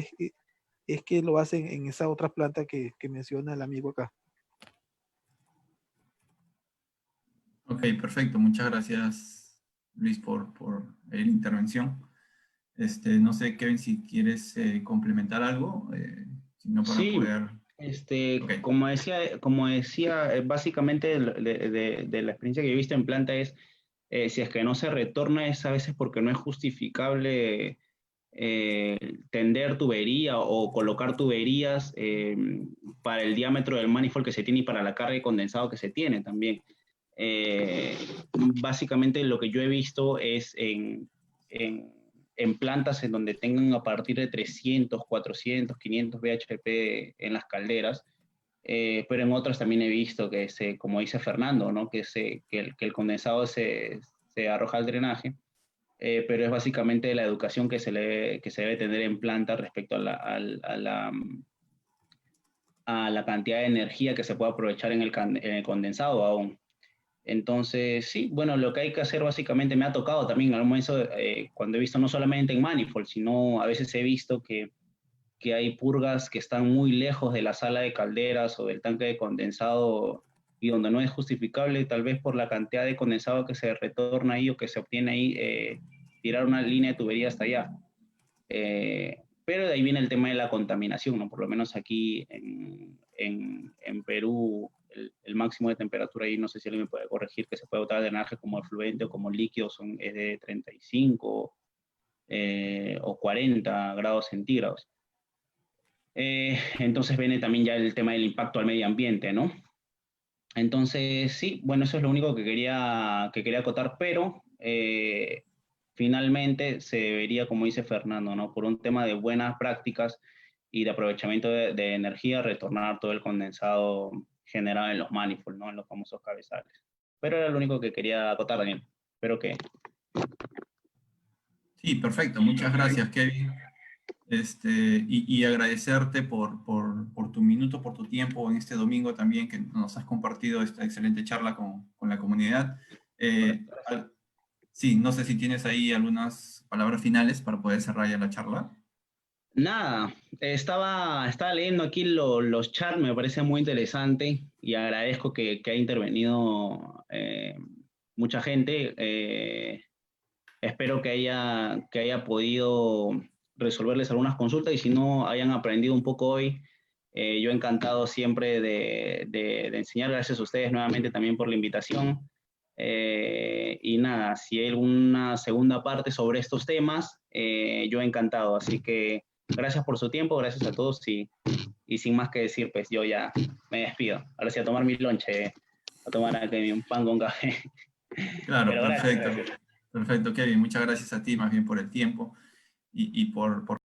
es que lo hacen en esa otra planta que menciona el amigo acá. Ok, perfecto. Muchas gracias, Luis, por la intervención. No sé, Kevin, si quieres complementar algo, si no para Sí, poder... Ok, como decía, básicamente de la experiencia que he visto en planta es, si es que no se retorna es a veces porque no es justificable tender tubería o colocar tuberías para el diámetro del manifold que se tiene y para la carga de condensado que se tiene también. Eh, Básicamente lo que yo he visto es en plantas en donde tengan a partir de 300, 400, 500 bhp en las calderas, pero en otras también he visto que, como dice Fernando, ¿no? Que el condensado se arroja al drenaje, pero es básicamente la educación que se debe tener en planta respecto a la cantidad de energía que se puede aprovechar en el condensado aún. Entonces, sí, bueno, lo que hay que hacer básicamente me ha tocado también en algún momento, cuando he visto no solamente en manifold, sino a veces he visto que hay purgas que están muy lejos de la sala de calderas o del tanque de condensado y donde no es justificable, tal vez por la cantidad de condensado que se retorna ahí o que se obtiene ahí, tirar una línea de tubería hasta allá. Pero de ahí viene el tema de la contaminación, ¿no? Por lo menos aquí en Perú, el máximo de temperatura ahí, no sé si alguien me puede corregir, que se puede botar de drenaje como efluente o como líquido, es de 35 o 40 grados centígrados. Entonces viene también ya el tema del impacto al medio ambiente, ¿no? Entonces, sí, bueno, eso es lo único que quería acotar, pero finalmente se debería, como dice Fernando, ¿no? Por un tema de buenas prácticas y de aprovechamiento de energía, retornar todo el condensado generado en los manifolds, ¿no? En los famosos cabezales. Pero era lo único que quería acotar, Daniel. Espero que... sí, perfecto. Muchas gracias, Kevin. Y agradecerte por tu minuto, por tu tiempo en este domingo también, que nos has compartido esta excelente charla con la comunidad. Sí, no sé si tienes ahí algunas palabras finales para poder cerrar ya la charla. Nada, estaba leyendo aquí los chats, me parece muy interesante y agradezco que haya intervenido mucha gente. Espero que haya podido resolverles algunas consultas y si no hayan aprendido un poco hoy, yo encantado siempre de enseñar. Gracias a ustedes nuevamente también por la invitación. Y nada, si hay alguna segunda parte sobre estos temas, yo encantado. Así que gracias por su tiempo, gracias a todos y sin más que decir, pues yo ya me despido. Ahora sí a tomar mi lonche, a tomar aquí un pan con café. Claro, Pero perfecto. gracias. Perfecto, Kevin. Muchas gracias a ti más bien por el tiempo y por